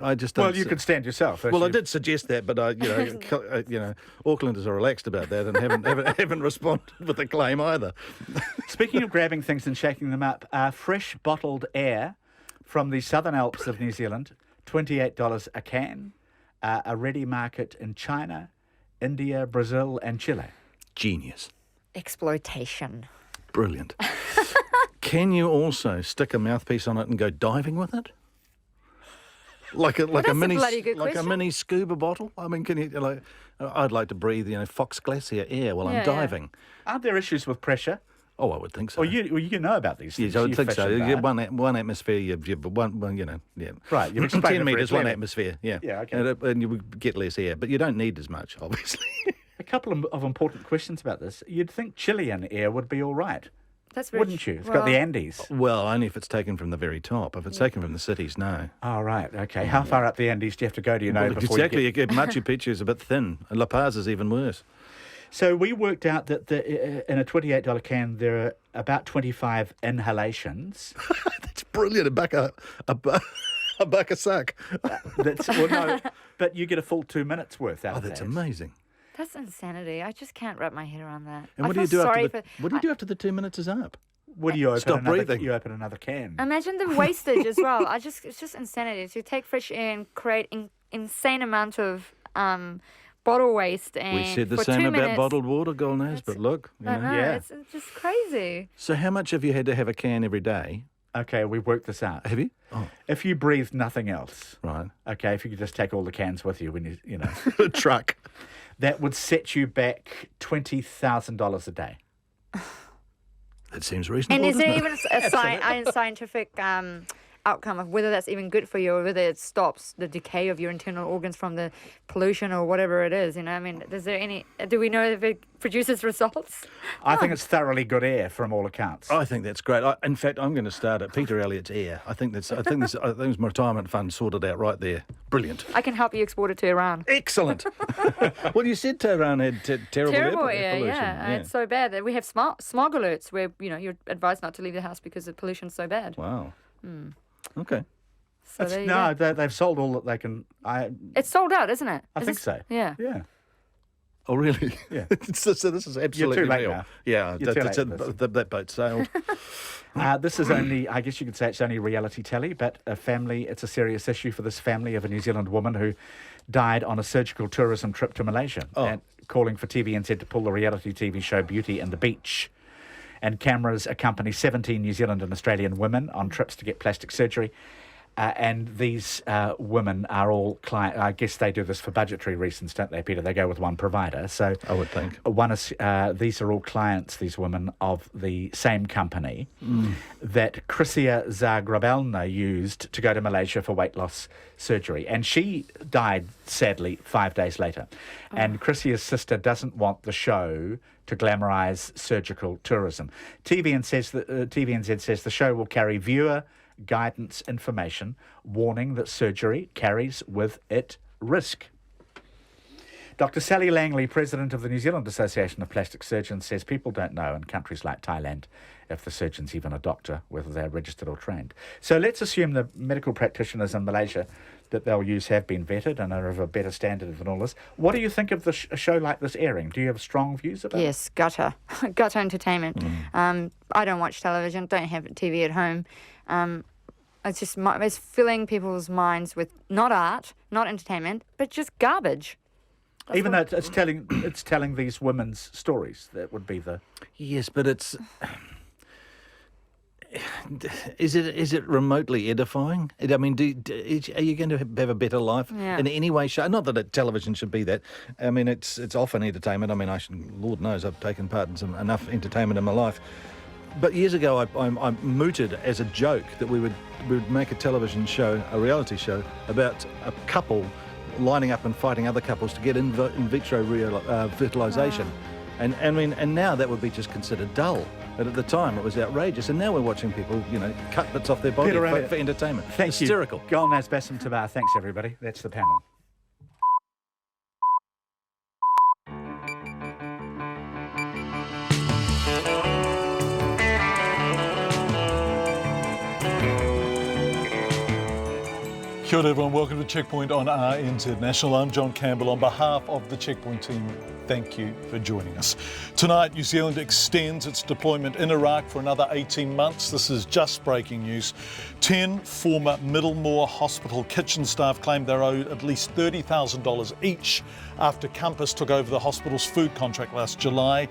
I just don't. Well, you could stand yourself. Well, I did suggest that, but Aucklanders are relaxed about that and haven't responded with a claim either. Speaking of grabbing things and shaking them up, fresh bottled air from the Southern Alps of New Zealand, $28 a can, a ready market in China, India, Brazil, and Chile. Genius. Exploitation. Brilliant. Can you also stick a mouthpiece on it and go diving with it? Like a mini scuba bottle. I mean, can you? I'd like to breathe, Fox Glacier air while I'm diving. Aren't there issues with pressure? Oh, I would think so. Well, you know about these things. Yes, I would think so. You get Right, one atmosphere. You've Right, you've explained 10 it metres, very one clearly. atmosphere. Yeah. Yeah, okay. And you would get less air, but you don't need as much, obviously. A couple of important questions about this. You'd think Chilean air would be all right, That's very wouldn't you? It's got the Andes. Well, only if it's taken from the very top. If it's taken from the cities, no. Oh, right, okay. How far up the Andes do you have to go, do you know, Well, before exactly. you get... Machu Picchu is a bit thin. And La Paz is even worse. So we worked out that in a $28 can, there are about 25 inhalations. That's brilliant. A buck a suck. Oh, But you get a full 2 minutes worth out of that. That's amazing. That's insanity. I just can't wrap my head around that. And what do you do after the 2 minutes is up? What do you open? Stop breathing. You open another can. Imagine the wastage as well. It's just insanity. To take fresh air and create insane amount of bottle waste. And We said the for same 2 about minutes, bottled water, Golnaz, but look. I know, Yeah. it's just crazy. So how much have you had to have a can every day? Okay, we've worked this out. Have you? Oh, If you breathed nothing else, right. okay, if you could just take all the cans with you when you know, A truck. that would set you back $20,000 a day. That seems reasonable. And is there doesn't it? even a scientific outcome of whether that's even good for you or whether it stops the decay of your internal organs from the pollution or whatever it is? I mean, do we know if it produces results? I think it's thoroughly good air from all accounts. I think that's great. In fact, I'm going to start at Peter Elliott's Air. I think this my retirement fund sorted out right there. Brilliant. I can help you export it to Iran. Excellent. Well, you said Tehran had terrible air pollution. Yeah. It's so bad that we have smog alerts where you're advised not to leave the house because the pollution's so bad. Wow. Okay. So there you go. They've sold all that they can. It's sold out, isn't it? I think so. Yeah. Yeah. Oh, really? Yeah. so this is absolutely too late real. now. Yeah, You're too late for this. that boat sailed. This is only, I guess you could say it's only reality telly, but it's a serious issue for this family of a New Zealand woman who died on a surgical tourism trip to Malaysia, and calling for TVNZ to pull the reality TV show Beauty and the Beach. And cameras accompany 17 New Zealand and Australian women on trips to get plastic surgery. And these women are all clients. I guess they do this for budgetary reasons, don't they, Peter? They go with one provider. So I would think. These are all clients, these women, of the same company that Krysia Zagrabelna used to go to Malaysia for weight loss surgery. And she died, sadly, 5 days later. And Krysia's sister doesn't want the show to glamorise surgical tourism. TVNZ says the show will carry viewer guidance information, warning that surgery carries with it risk. Dr. Sally Langley, president of the New Zealand Association of Plastic Surgeons, says people don't know in countries like Thailand if the surgeon's even a doctor, whether they're registered or trained. So let's assume the medical practitioners in Malaysia that they'll use have been vetted and are of a better standard than all this. What do you think of a show like this airing? Do you have strong views about it? Yes, gutter entertainment. I don't watch television, don't have TV at home. It's filling people's minds with not art, not entertainment, but just garbage. Even though it's telling these women's stories, that would be the... Yes, but it's... Is it remotely edifying? I mean, are you going to have a better life in any way? Not that television should be that. I mean, it's often entertainment. I mean, Lord knows I've taken part in enough entertainment in my life. But years ago, I mooted as a joke that we would make a television show, a reality show, about a couple lining up and fighting other couples to get in vitro fertilisation. And now that would be just considered dull. But at the time, it was outrageous. And now we're watching people, cut bits off their body for entertainment. Hysterical. Golnaz Bassam Tabar. Thanks, everybody. That's the panel. Kia ora everyone, welcome to Checkpoint on RNZ National. I'm John Campbell. On behalf of the Checkpoint team, thank you for joining us. Tonight, New Zealand extends its deployment in Iraq for another 18 months. This is just breaking news. 10 former Middlemore Hospital kitchen staff claimed they're owed at least $30,000 each after Compass took over the hospital's food contract last July.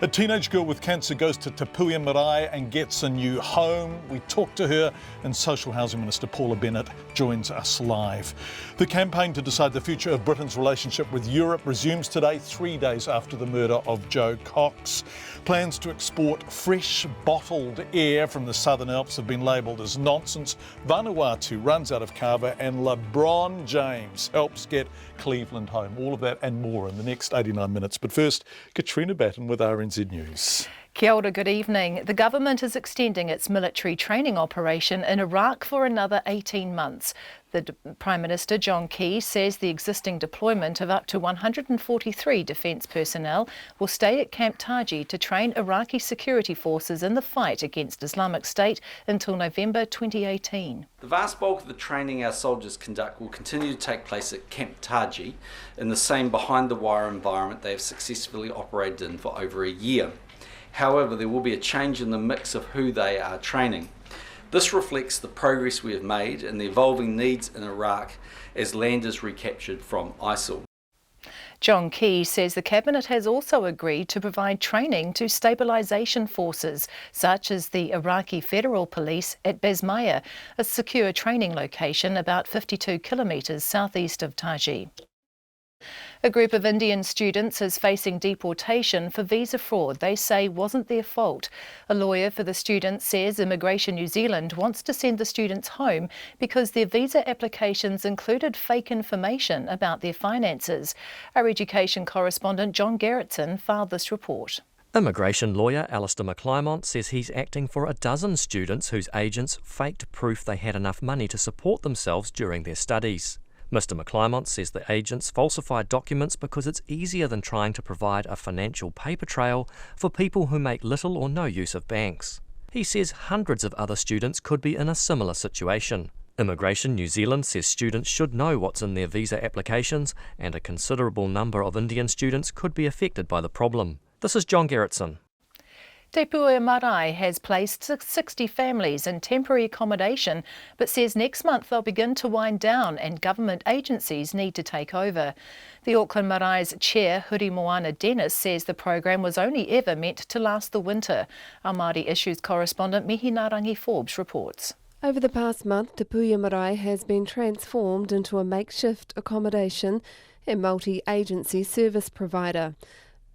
A teenage girl with cancer goes to Te Puia Marae and gets a new home. We talked to her, and Social Housing Minister Paula Bennett joins us live. The campaign to decide the future of Britain's relationship with Europe resumes today, 3 days after the murder of Joe Cox. Plans to export fresh bottled air from the Southern Alps have been labelled as nonsense. Vanuatu runs out of kava, and LeBron James helps get Cleveland home. All of that and more in the next 89 minutes. But first, Katrina Batten with RNZ News. Kia ora, good evening. The government is extending its military training operation in Iraq for another 18 months. The Prime Minister, John Campbell, says the existing deployment of up to 143 defence personnel will stay at Camp Taji to train Iraqi security forces in the fight against Islamic State until November 2018. The vast bulk of the training our soldiers conduct will continue to take place at Camp Taji in the same behind-the-wire environment they have successfully operated in for over a year. However, there will be a change in the mix of who they are training. This reflects the progress we have made and the evolving needs in Iraq as land is recaptured from ISIL. John Campbell says the Cabinet has also agreed to provide training to stabilisation forces, such as the Iraqi Federal Police at Besmaya, a secure training location about 52 kilometres southeast of Taji. A group of Indian students is facing deportation for visa fraud they say wasn't their fault. A lawyer for the students says Immigration New Zealand wants to send the students home because their visa applications included fake information about their finances. Our education correspondent John Gerritsen filed this report. Immigration lawyer Alistair McClymont says he's acting for a dozen students whose agents faked proof they had enough money to support themselves during their studies. Mr McClymont says the agents falsified documents because it's easier than trying to provide a financial paper trail for people who make little or no use of banks. He says hundreds of other students could be in a similar situation. Immigration New Zealand says students should know what's in their visa applications, and a considerable number of Indian students could be affected by the problem. This is John Gerritsen. Te Puia Marae has placed 60 families in temporary accommodation, but says next month they'll begin to wind down and government agencies need to take over. The Auckland Marae's chair, Huri Moana Dennis, says the program was only ever meant to last the winter. Our Māori Issues correspondent Mihi Narangi Forbes reports. Over the past month, Te Puia Marae has been transformed into a makeshift accommodation and multi-agency service provider.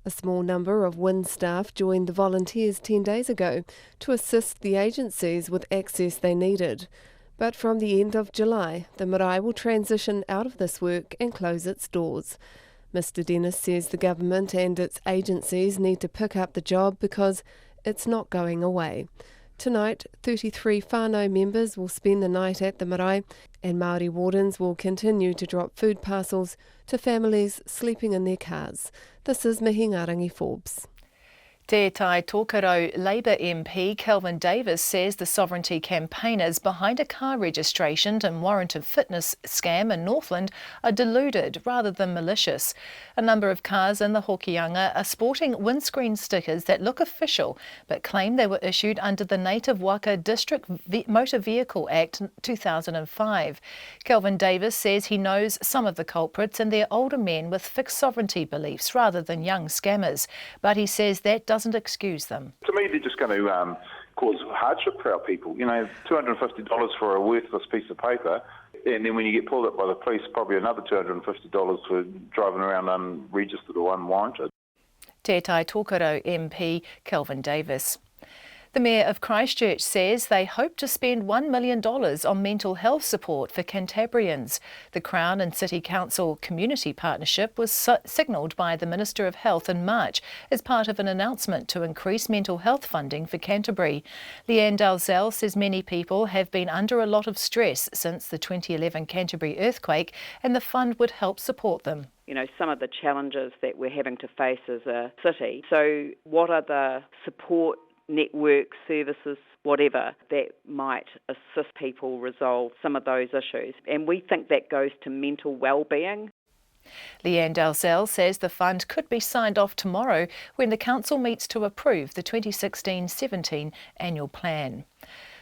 A small number of WIN staff joined the volunteers 10 days ago to assist the agencies with access they needed. But from the end of July, the marae will transition out of this work and close its doors. Mr Dennis says the government and its agencies need to pick up the job because it's not going away. Tonight, 33 whānau members will spend the night at the marae, and Māori wardens will continue to drop food parcels to families sleeping in their cars. This is Mihi Narangi Forbes. Te Tai Tokerau Labour MP Kelvin Davis says the sovereignty campaigners behind a car registration and warrant of fitness scam in Northland are deluded rather than malicious. A number of cars in the Hokianga are sporting windscreen stickers that look official but claim they were issued under the Native Waka District Motor Vehicle Act 2005. Kelvin Davis says he knows some of the culprits and they're older men with fixed sovereignty beliefs rather than young scammers, but he says that doesn't excuse them. To me, they're just going to cause hardship for our people. You know, $250 for a worthless piece of paper, and then when you get pulled up by the police, probably another $250 for driving around unregistered or unwarranted. Te Tai Tokerau MP Kelvin Davis. The Mayor of Christchurch says they hope to spend $1 million on mental health support for Cantabrians. The Crown and City Council community partnership was signalled by the Minister of Health in March as part of an announcement to increase mental health funding for Canterbury. Leanne Dalzell says many people have been under a lot of stress since the 2011 Canterbury earthquake, and the fund would help support them. You know, some of the challenges that we're having to face as a city. So what are the support network services whatever, that might assist people resolve some of those issues. And we think that goes to mental well-being. Leanne Dalzell says the fund could be signed off tomorrow when the council meets to approve the 2016-17 annual plan.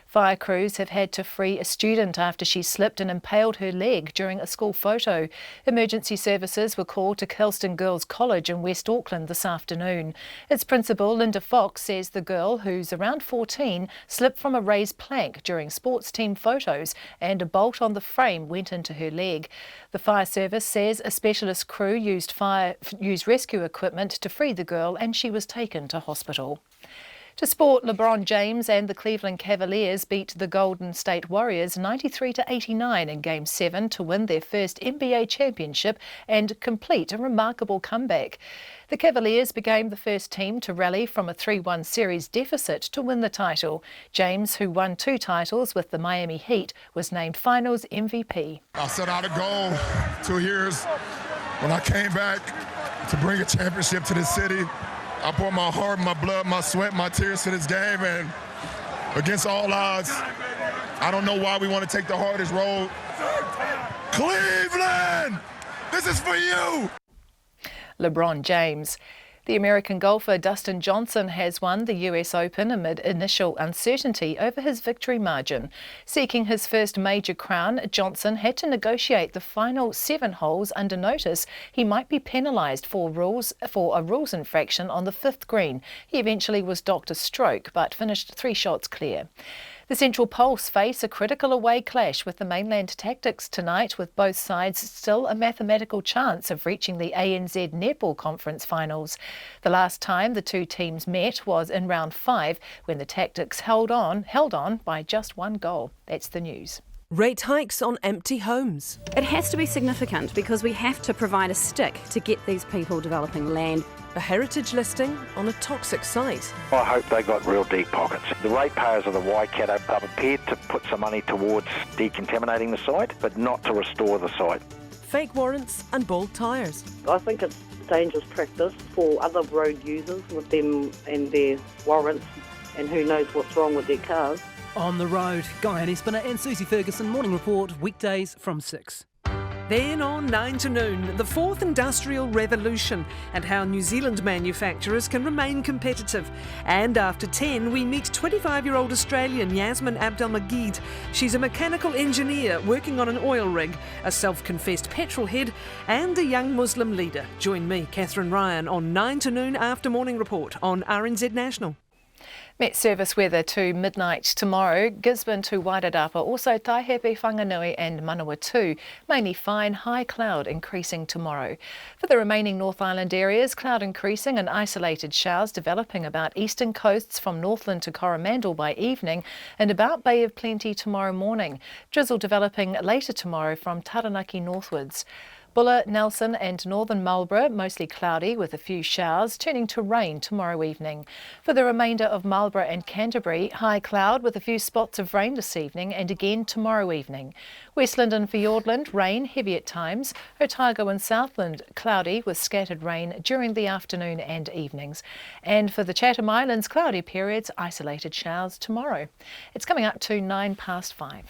Fire crews have had to free a student after she slipped and impaled her leg during a school photo. Emergency services were called to Kelston Girls College in West Auckland this afternoon. Its principal, Linda Fox, says the girl, who's around 14, slipped from a raised plank during sports team photos and a bolt on the frame went into her leg. The fire service says a specialist crew used rescue equipment to free the girl and she was taken to hospital. To sport, LeBron James and the Cleveland Cavaliers beat the Golden State Warriors 93-89 in Game 7 to win their first NBA championship and complete a remarkable comeback. The Cavaliers became the first team to rally from a 3-1 series deficit to win the title. James, who won 2 titles with the Miami Heat, was named Finals MVP. I set out a goal 2 years when I came back to bring a championship to this city. I poured my heart, my blood, my sweat, my tears to this game, and against all odds, I don't know why we want to take the hardest road. Cleveland, this is for you! LeBron James. The American golfer Dustin Johnson has won the US Open amid initial uncertainty over his victory margin. Seeking his first major crown, Johnson had to negotiate the final 7 holes under notice he might be penalised for a rules infraction on the 5th green. He eventually was docked a stroke but finished 3 shots clear. The Central Pulse face a critical away clash with the Mainland Tactics tonight, with both sides still a mathematical chance of reaching the ANZ Netball Conference finals. The last time the two teams met was in round 5 when the Tactics held on by just 1 goal. That's the news. Rate hikes on empty homes. It has to be significant because we have to provide a stick to get these people developing land. A heritage listing on a toxic site. I hope they got real deep pockets. The ratepayers of the Waikato are prepared to put some money towards decontaminating the site, but not to restore the site. Fake warrants and bald tyres. I think it's dangerous practice for other road users with them and their warrants, and who knows what's wrong with their cars. On the road, Guy Spinner and Susie Ferguson, Morning Report, weekdays from 6. Then on 9 to noon, the 4th Industrial Revolution and how New Zealand manufacturers can remain competitive. And after 10, we meet 25-year-old Australian Yasmin Abdelmagid. She's a mechanical engineer working on an oil rig, a self-confessed petrol head and a young Muslim leader. Join me, Catherine Ryan, on 9 to noon after Morning Report on RNZ National. Met Service weather to midnight tomorrow. Gisborne to Wairarapa, also Taihepe, Whanganui and Manawatu. Mainly fine, high cloud increasing tomorrow. For the remaining North Island areas, cloud increasing and isolated showers developing about eastern coasts from Northland to Coromandel by evening and about Bay of Plenty tomorrow morning. Drizzle developing later tomorrow from Taranaki northwards. Buller, Nelson and northern Marlborough mostly cloudy with a few showers, turning to rain tomorrow evening. For the remainder of Marlborough and Canterbury, high cloud with a few spots of rain this evening and again tomorrow evening. Westland and Fiordland, rain heavy at times. Otago and Southland, cloudy with scattered rain during the afternoon and evenings. And for the Chatham Islands, cloudy periods, isolated showers tomorrow. It's coming up to 5:09.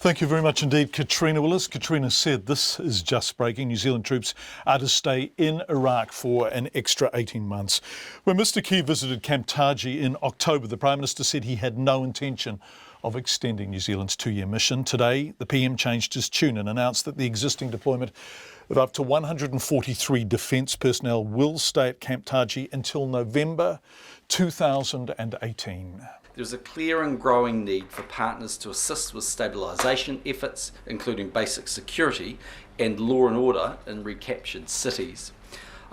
Thank you very much indeed, Katrina Willis. Katrina said this is just breaking. New Zealand troops are to stay in Iraq for an extra 18 months. When Mr Key visited Camp Taji in October, the Prime Minister said he had no intention of extending New Zealand's 2-year mission. Today, the PM changed his tune and announced that the existing deployment of up to 143 defence personnel will stay at Camp Taji until November 2018. There's a clear and growing need for partners to assist with stabilisation efforts, including basic security and law and order in recaptured cities.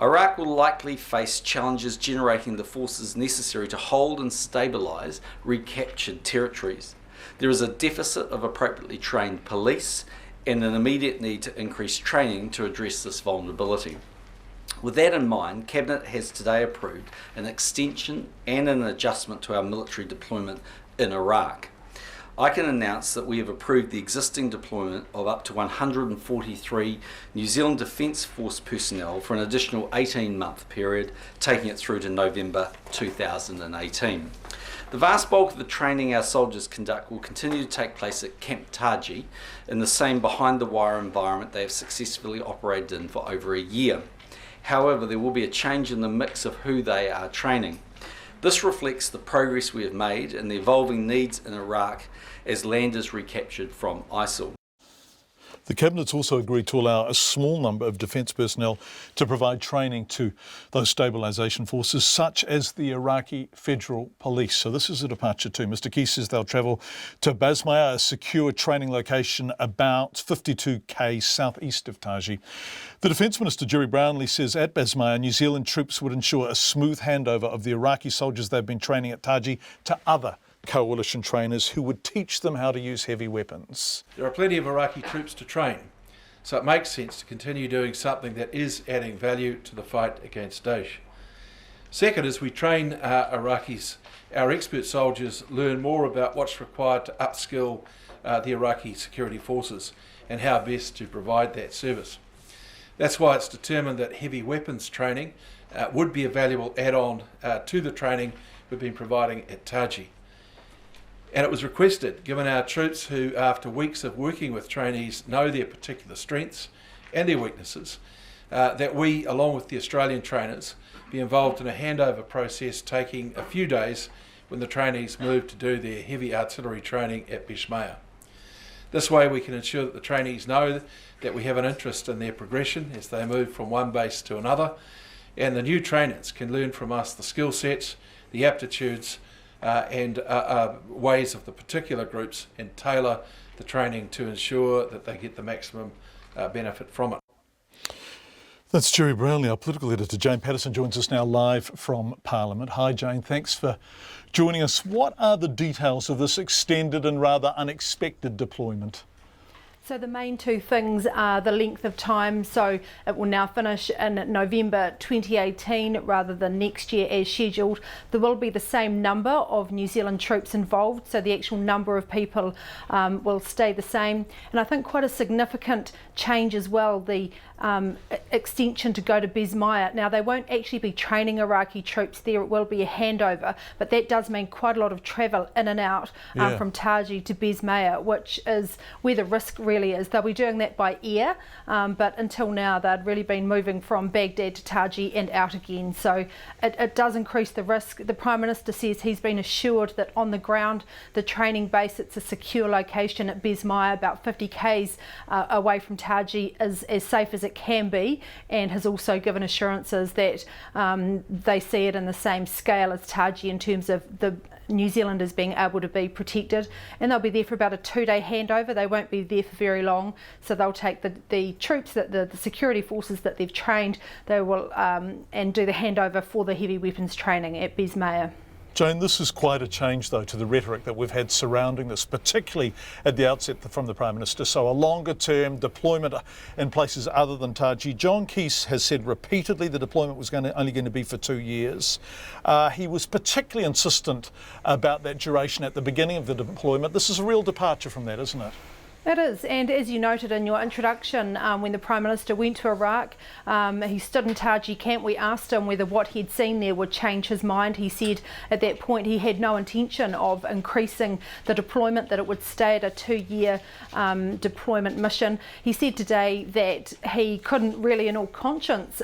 Iraq will likely face challenges generating the forces necessary to hold and stabilise recaptured territories. There is a deficit of appropriately trained police and an immediate need to increase training to address this vulnerability. With that in mind, Cabinet has today approved an extension and an adjustment to our military deployment in Iraq. I can announce that we have approved the existing deployment of up to 143 New Zealand Defence Force personnel for an additional 18-month period, taking it through to November 2018. The vast bulk of the training our soldiers conduct will continue to take place at Camp Taji in the same behind-the-wire environment they have successfully operated in for over a year. However, there will be a change in the mix of who they are training. This reflects the progress we have made and the evolving needs in Iraq as land is recaptured from ISIL. The Cabinet's also agreed to allow a small number of defence personnel to provide training to those stabilisation forces, such as the Iraqi Federal Police. So this is a departure too. Mr Key says they'll travel to Basmaya, a secure training location about 52k southeast of Taji. The Defence Minister, Jerry Brownlee, says at Basmaya, New Zealand troops would ensure a smooth handover of the Iraqi soldiers they've been training at Taji to other coalition trainers who would teach them how to use heavy weapons. There are plenty of Iraqi troops to train, so it makes sense to continue doing something that is adding value to the fight against Daesh. Second, as we train Iraqis, our expert soldiers learn more about what's required to upskill the Iraqi security forces and how best to provide that service. That's why it's determined that heavy weapons training would be a valuable add-on to the training we've been providing at Taji. And it was requested, given our troops who, after weeks of working with trainees, know their particular strengths and their weaknesses, that we, along with the Australian trainers, be involved in a handover process taking a few days when the trainees move to do their heavy artillery training at Basmaya. This way we can ensure that the trainees know that we have an interest in their progression as they move from one base to another, and the new trainers can learn from us the skill sets, the aptitudes, and ways of the particular groups and tailor the training to ensure that they get the maximum benefit from it. That's Jerry Brownlee. Our political editor Jane Patterson joins us now live from Parliament. Hi Jane, thanks for joining us. What are the details of this extended and rather unexpected deployment? So the main two things are the length of time, so it will now finish in November 2018 rather than next year as scheduled. There will be the same number of New Zealand troops involved, so the actual number of people will stay the same. And I think quite a significant change as well, the extension to go to Basmaya. Now they won't actually be training Iraqi troops there, it will be a handover, but that does mean quite a lot of travel in and out from Taji to Basmaya, which is where the risk really is. They'll be doing that by air, but until now they'd really been moving from Baghdad to Taji and out again, so it does increase the risk. The Prime Minister says he's been assured that on the ground, the training base, it's a secure location at Basmaya, about 50 k's away from Taji, is as safe as it can be, and has also given assurances that they see it in the same scale as Taji in terms of the New Zealanders being able to be protected, and they'll be there for about a 2-day handover. They won't be there for very long, so they'll take the troops, that the security forces that they've trained, they will and do the handover for the heavy weapons training at Basmaya. Jane, this is quite a change, though, to the rhetoric that we've had surrounding this, particularly at the outset from the Prime Minister. So a longer-term deployment in places other than Taji. John Campbell has said repeatedly the deployment was only going to be for 2 years. He was particularly insistent about that duration at the beginning of the deployment. This is a real departure from that, isn't it? It is, and as you noted in your introduction, when the Prime Minister went to Iraq, he stood in Taji camp. We asked him whether what he'd seen there would change his mind. He said at that point he had no intention of increasing the deployment, that it would stay at a 2-year deployment mission. He said today that he couldn't really in all conscience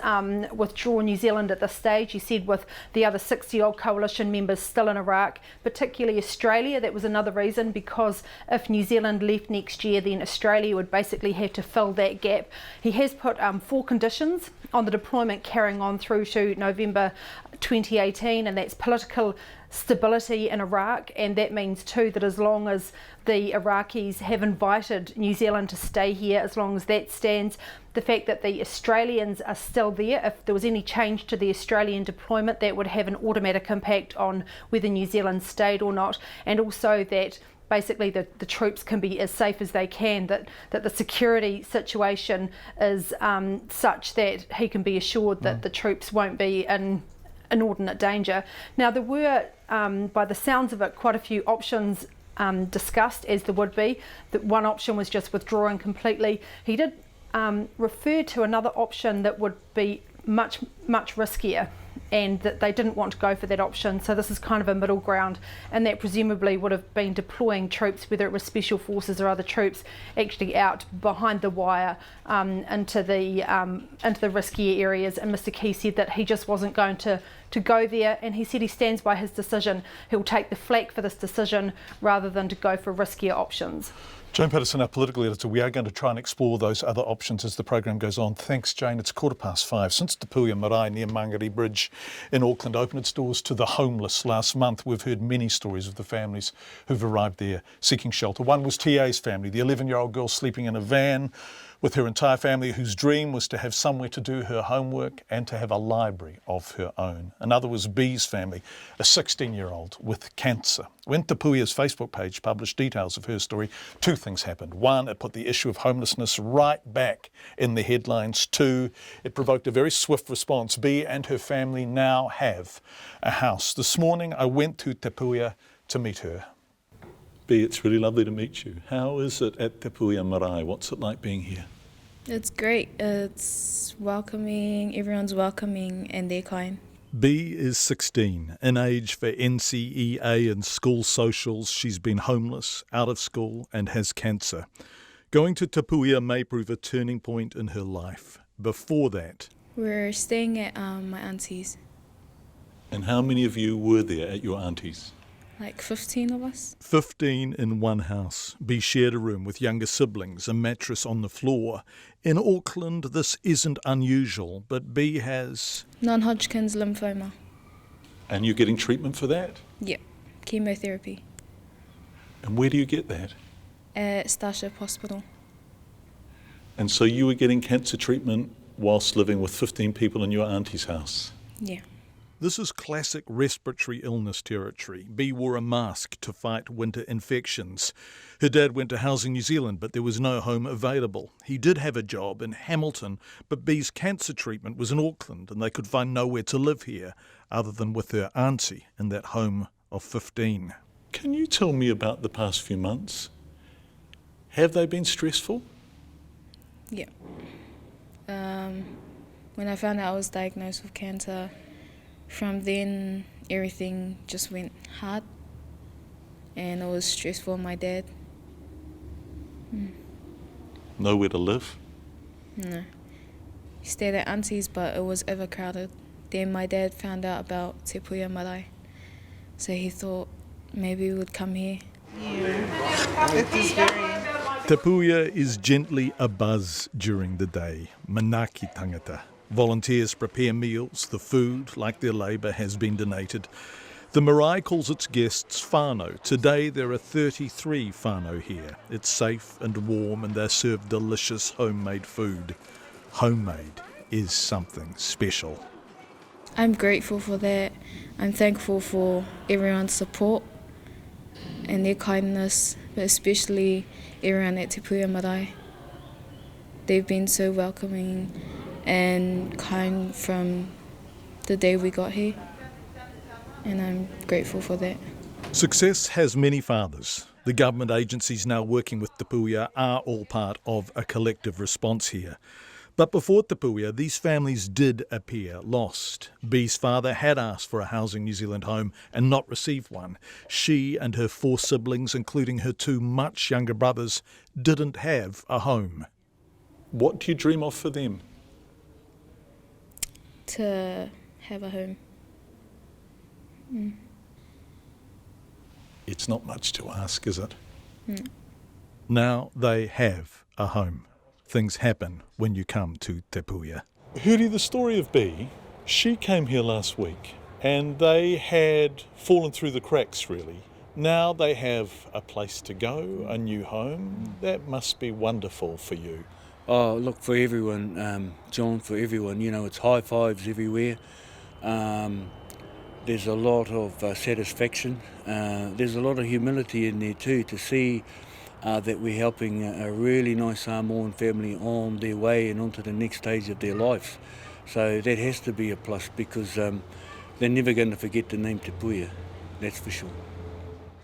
withdraw New Zealand at this stage. He said with the other 60-odd coalition members still in Iraq, particularly Australia, that was another reason, because if New Zealand left next year, then Australia would basically have to fill that gap. He has put 4 conditions on the deployment carrying on through to November 2018, and that's political stability in Iraq, and that means too that as long as the Iraqis have invited New Zealand to stay here, as long as that stands, the fact that the Australians are still there, if there was any change to the Australian deployment, that would have an automatic impact on whether New Zealand stayed or not, and also that basically the troops can be as safe as they can, that the security situation is such that he can be assured that the troops won't be in inordinate danger. Now there were, by the sounds of it, quite a few options discussed, as there would be. That one option was just withdrawing completely. He did refer to another option that would be much riskier, and that they didn't want to go for that option. So this is kind of a middle ground, and that presumably would have been deploying troops, whether it was special forces or other troops, actually out behind the wire into the riskier areas. And Mr. Key said that he just wasn't going to go there, and he said he stands by his decision. He'll take the flak for this decision rather than to go for riskier options. Jane Patterson, our political editor, we are going to try and explore those other options as the programme goes on. Thanks, Jane. It's 5:15. Since Te Puia Marae near Mangere Bridge in Auckland opened its doors to the homeless last month, we've heard many stories of the families who've arrived there seeking shelter. One was TA's family, the 11-year-old girl sleeping in a van with her entire family, whose dream was to have somewhere to do her homework and to have a library of her own. Another was B's family, a 16-year-old with cancer. When Te Puia's Facebook page published details of her story, two things happened. One, it put the issue of homelessness right back in the headlines. Two, it provoked a very swift response. B and her family now have a house. This morning I went to Te Puia to meet her. B, it's really lovely to meet you. How is it at Te Puia Marae? What's it like being here? It's great. It's welcoming. Everyone's welcoming and they're kind. B is 16, an age for NCEA and school socials. She's been homeless, out of school and has cancer. Going to Te Puia may prove a turning point in her life. Before that... We're staying at my auntie's. And how many of you were there at your auntie's? Like 15 of us. 15 in one house. B shared a room with younger siblings, a mattress on the floor. In Auckland, this isn't unusual, but B has... Non-Hodgkin's lymphoma. And you're getting treatment for that? Yep. Chemotherapy. And where do you get that? At Starship Hospital. And so you were getting cancer treatment whilst living with 15 people in your auntie's house? Yeah. This is classic respiratory illness territory. B wore a mask to fight winter infections. Her dad went to Housing New Zealand, but there was no home available. He did have a job in Hamilton, but B's cancer treatment was in Auckland, and they could find nowhere to live here other than with her auntie in that home of 15. Can you tell me about the past few months? Have they been stressful? Yeah. When I found out I was diagnosed with cancer, from then, everything just went hard, and it was stressful on my dad. Nowhere to live? No. He stayed at auntie's, but it was overcrowded. Then my dad found out about Te Puia Marae, so he thought maybe we would come here. Te Puia is gently abuzz during the day. Manaki tangata. Volunteers prepare meals. The food, like their labour, has been donated. The marae calls its guests whānau. Today there are 33 whānau here. It's safe and warm, and they're served delicious homemade food. Homemade is something special. I'm grateful for that. I'm thankful for everyone's support and their kindness, but especially everyone at Te Puia Marae. They've been so welcoming and kind from the day we got here, and I'm grateful for that. Success has many fathers. The government agencies now working with Te Puia are all part of a collective response here. But before Te Puia, these families did appear lost. B's father had asked for a Housing New Zealand home and not received one. She and her 4 siblings, including her 2 much younger brothers, didn't have a home. What do you dream of for them? To have a home. It's not much to ask, is it? Mm. Now they have a home. Things happen when you come to Te Puia. Heard the story of B. She came here last week and they had fallen through the cracks, really. Now they have a place to go, a new home. That must be wonderful for you. Oh, look, for everyone, John, for everyone, you know, it's high fives everywhere. There's a lot of satisfaction. There's a lot of humility in there too, to see that we're helping a really nice Samoan family on their way and onto the next stage of their life. So that has to be a plus, because they're never going to forget the name Te Puia, that's for sure.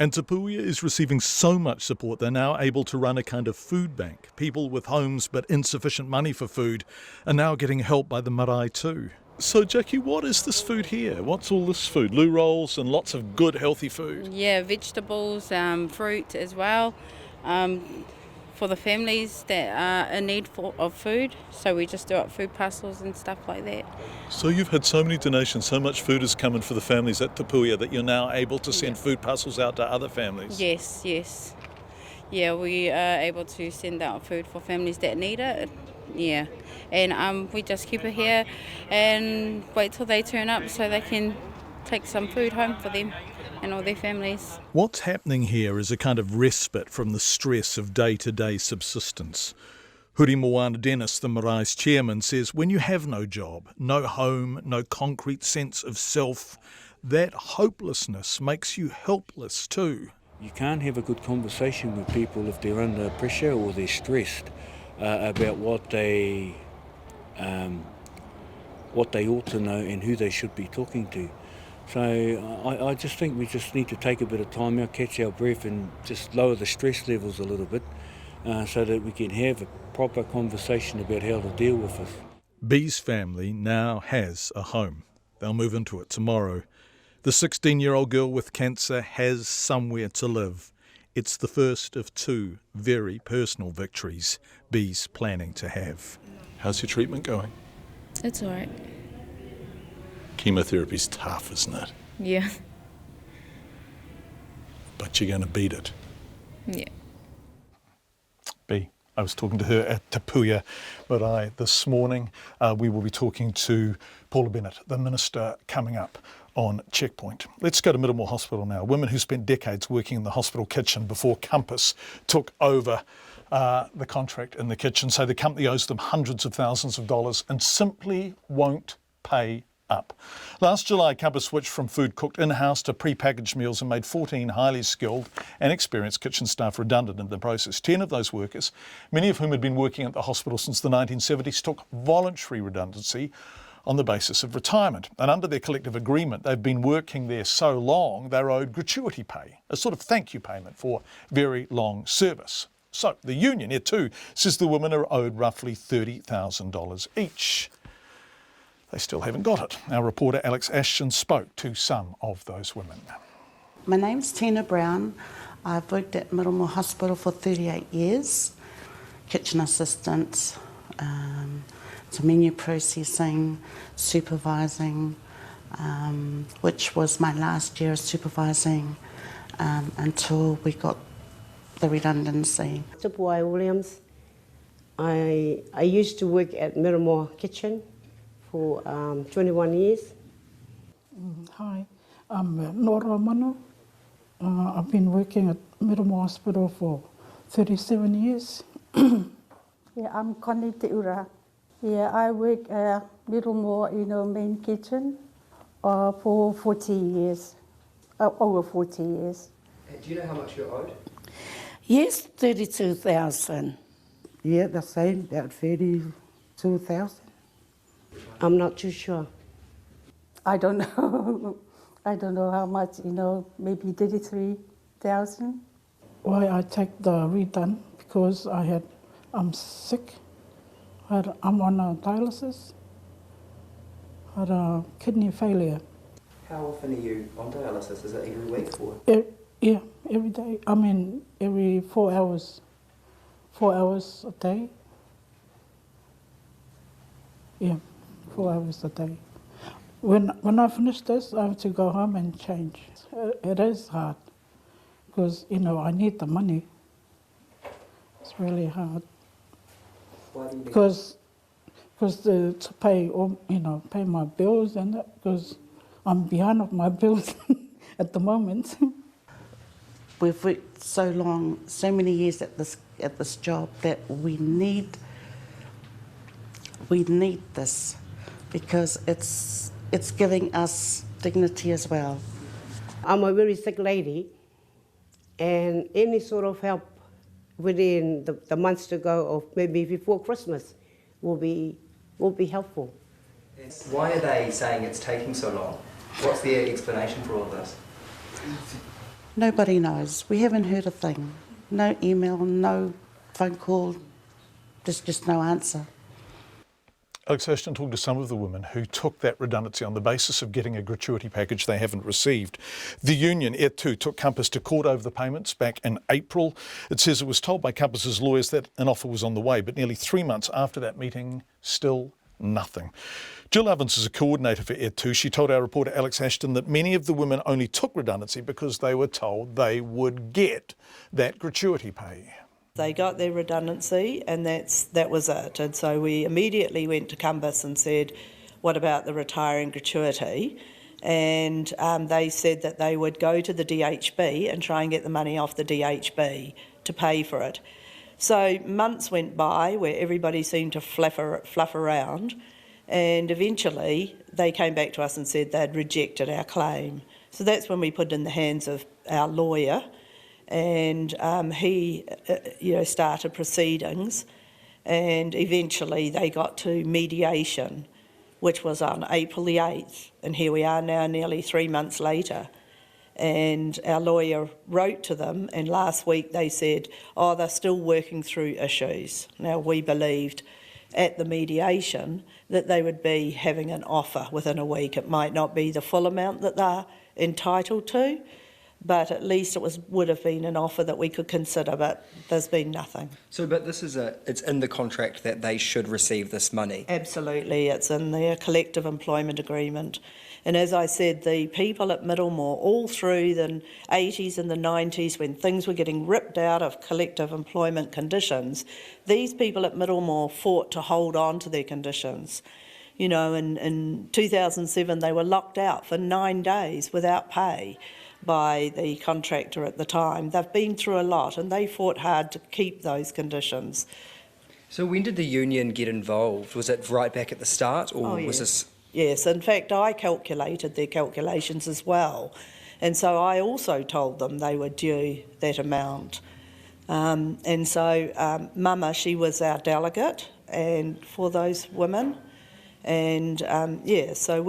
And Te Puia is receiving so much support they're now able to run a kind of food bank. People with homes but insufficient money for food are now getting help by the marae too. So Jackie, what is this food here? What's all this food? Loo rolls and lots of good healthy food. Yeah, vegetables, fruit as well, for the families that are in need of food. So we just do up food parcels and stuff like that. So you've had so many donations, so much food has come in for the families at Te Puia that you're now able to send food parcels out to other families. Yes, yes. Yeah, we are able to send out food for families that need it. Yeah, and we just keep it here and wait till they turn up so they can take some food home for them and all their families. What's happening here is a kind of respite from the stress of day-to-day subsistence. Huri Moana Dennis, the Marai's chairman, says when you have no job, no home, no concrete sense of self, that hopelessness makes you helpless too. You can't have a good conversation with people if they're under pressure or they're stressed about what they ought to know and who they should be talking to. So I just think we just need to take a bit of time out, catch our breath and just lower the stress levels a little bit so that we can have a proper conversation about how to deal with this. B's family now has a home. They'll move into it tomorrow. The 16-year-old girl with cancer has somewhere to live. It's the first of two very personal victories B's planning to have. How's your treatment going? It's all right. Chemotherapy's tough, isn't it? Yeah. But you're going to beat it. Yeah. B. I was talking to her at Te Puia Marae this morning. We will be talking to Paula Bennett, the Minister, coming up on Checkpoint. Let's go to Middlemore Hospital now. Women who spent decades working in the hospital kitchen before Compass took over the contract in the kitchen say the company owes them hundreds of thousands of dollars and simply won't pay up. Last July, Compass switched from food cooked in-house to pre-packaged meals and made 14 highly skilled and experienced kitchen staff redundant in the process. 10 of those workers, many of whom had been working at the hospital since the 1970s, took voluntary redundancy on the basis of retirement. And under their collective agreement, they've been working there so long, they're owed gratuity pay, a sort of thank you payment for very long service. So the union here too says the women are owed roughly $30,000 each. They still haven't got it. Our reporter Alex Ashton spoke to some of those women. My name's Tina Brown. I've worked at Middlemore Hospital for 38 years. Kitchen assistant, some menu processing, supervising, which was my last year of supervising until we got the redundancy. Tupuai Williams. I used to work at Middlemore Kitchen for 21 years. Hi, I'm Nora Manu. I've been working at Middlemore Hospital for 37 years. Yeah, I'm Connie Te Ura. Yeah, I work at Middlemore, main kitchen for 40 years, over 40 years. Do you know how much you're owed? Yes, 32,000. Yeah, the same, about 32,000. I'm not too sure. I don't know. I don't know how much, maybe 33,000. Why I take the redone because I'm sick. I'm on a dialysis. I had a kidney failure. How often are you on dialysis? Is it every week or? Yeah, every day. I mean, every 4 hours. 4 hours a day. Yeah, 4 hours a day. When I finish this, I have to go home and change. It is hard because, I need the money. It's really hard. Why do you need because to pay all, pay my bills and that, because I'm behind of my bills at the moment. We've worked so long, so many years at this job that we need this because it's giving us dignity as well. I'm a very sick lady, and any sort of help within the months to go, or maybe before Christmas, will be helpful. Why are they saying it's taking so long? What's the explanation for all this? Nobody knows. We haven't heard a thing. No email, no phone call, there's just no answer. Alex Ashton talked to some of the women who took that redundancy on the basis of getting a gratuity package they haven't received. The union, E2, took Compass to court over the payments back in April. It says it was told by Compass's lawyers that an offer was on the way, but nearly 3 months after that meeting, still nothing. Jill Ovens is a coordinator for E2. She told our reporter Alex Ashton that many of the women only took redundancy because they were told they would get that gratuity pay. They got their redundancy and that was it. And so we immediately went to Compass and said, what about the retiring gratuity? And they said that they would go to the DHB and try and get the money off the DHB to pay for it. So months went by where everybody seemed to fluff around, and eventually they came back to us and said they'd rejected our claim. So that's when we put it in the hands of our lawyer, and he started proceedings, and eventually they got to mediation, which was on April the 8th, and here we are now nearly 3 months later. And our lawyer wrote to them, and last week they said, oh, they're still working through issues. Now, we believed at the mediation that they would be having an offer within a week. It might not be the full amount that they're entitled to, but at least would have been an offer that we could consider, but there's been nothing. So, but this is it's in the contract that they should receive this money? Absolutely, it's in their collective employment agreement. And as I said, the people at Middlemore, all through the 80s and the 90s, when things were getting ripped out of collective employment conditions, these people at Middlemore fought to hold on to their conditions. You know, in 2007, they were locked out for 9 days without pay by the contractor at the time. They've been through a lot and they fought hard to keep those conditions. So when did the union get involved? Was it right back at the start, or was this... Yes, in fact I calculated their calculations as well, and so I also told them they were due that amount. And so Mama, she was our delegate and for those women, and so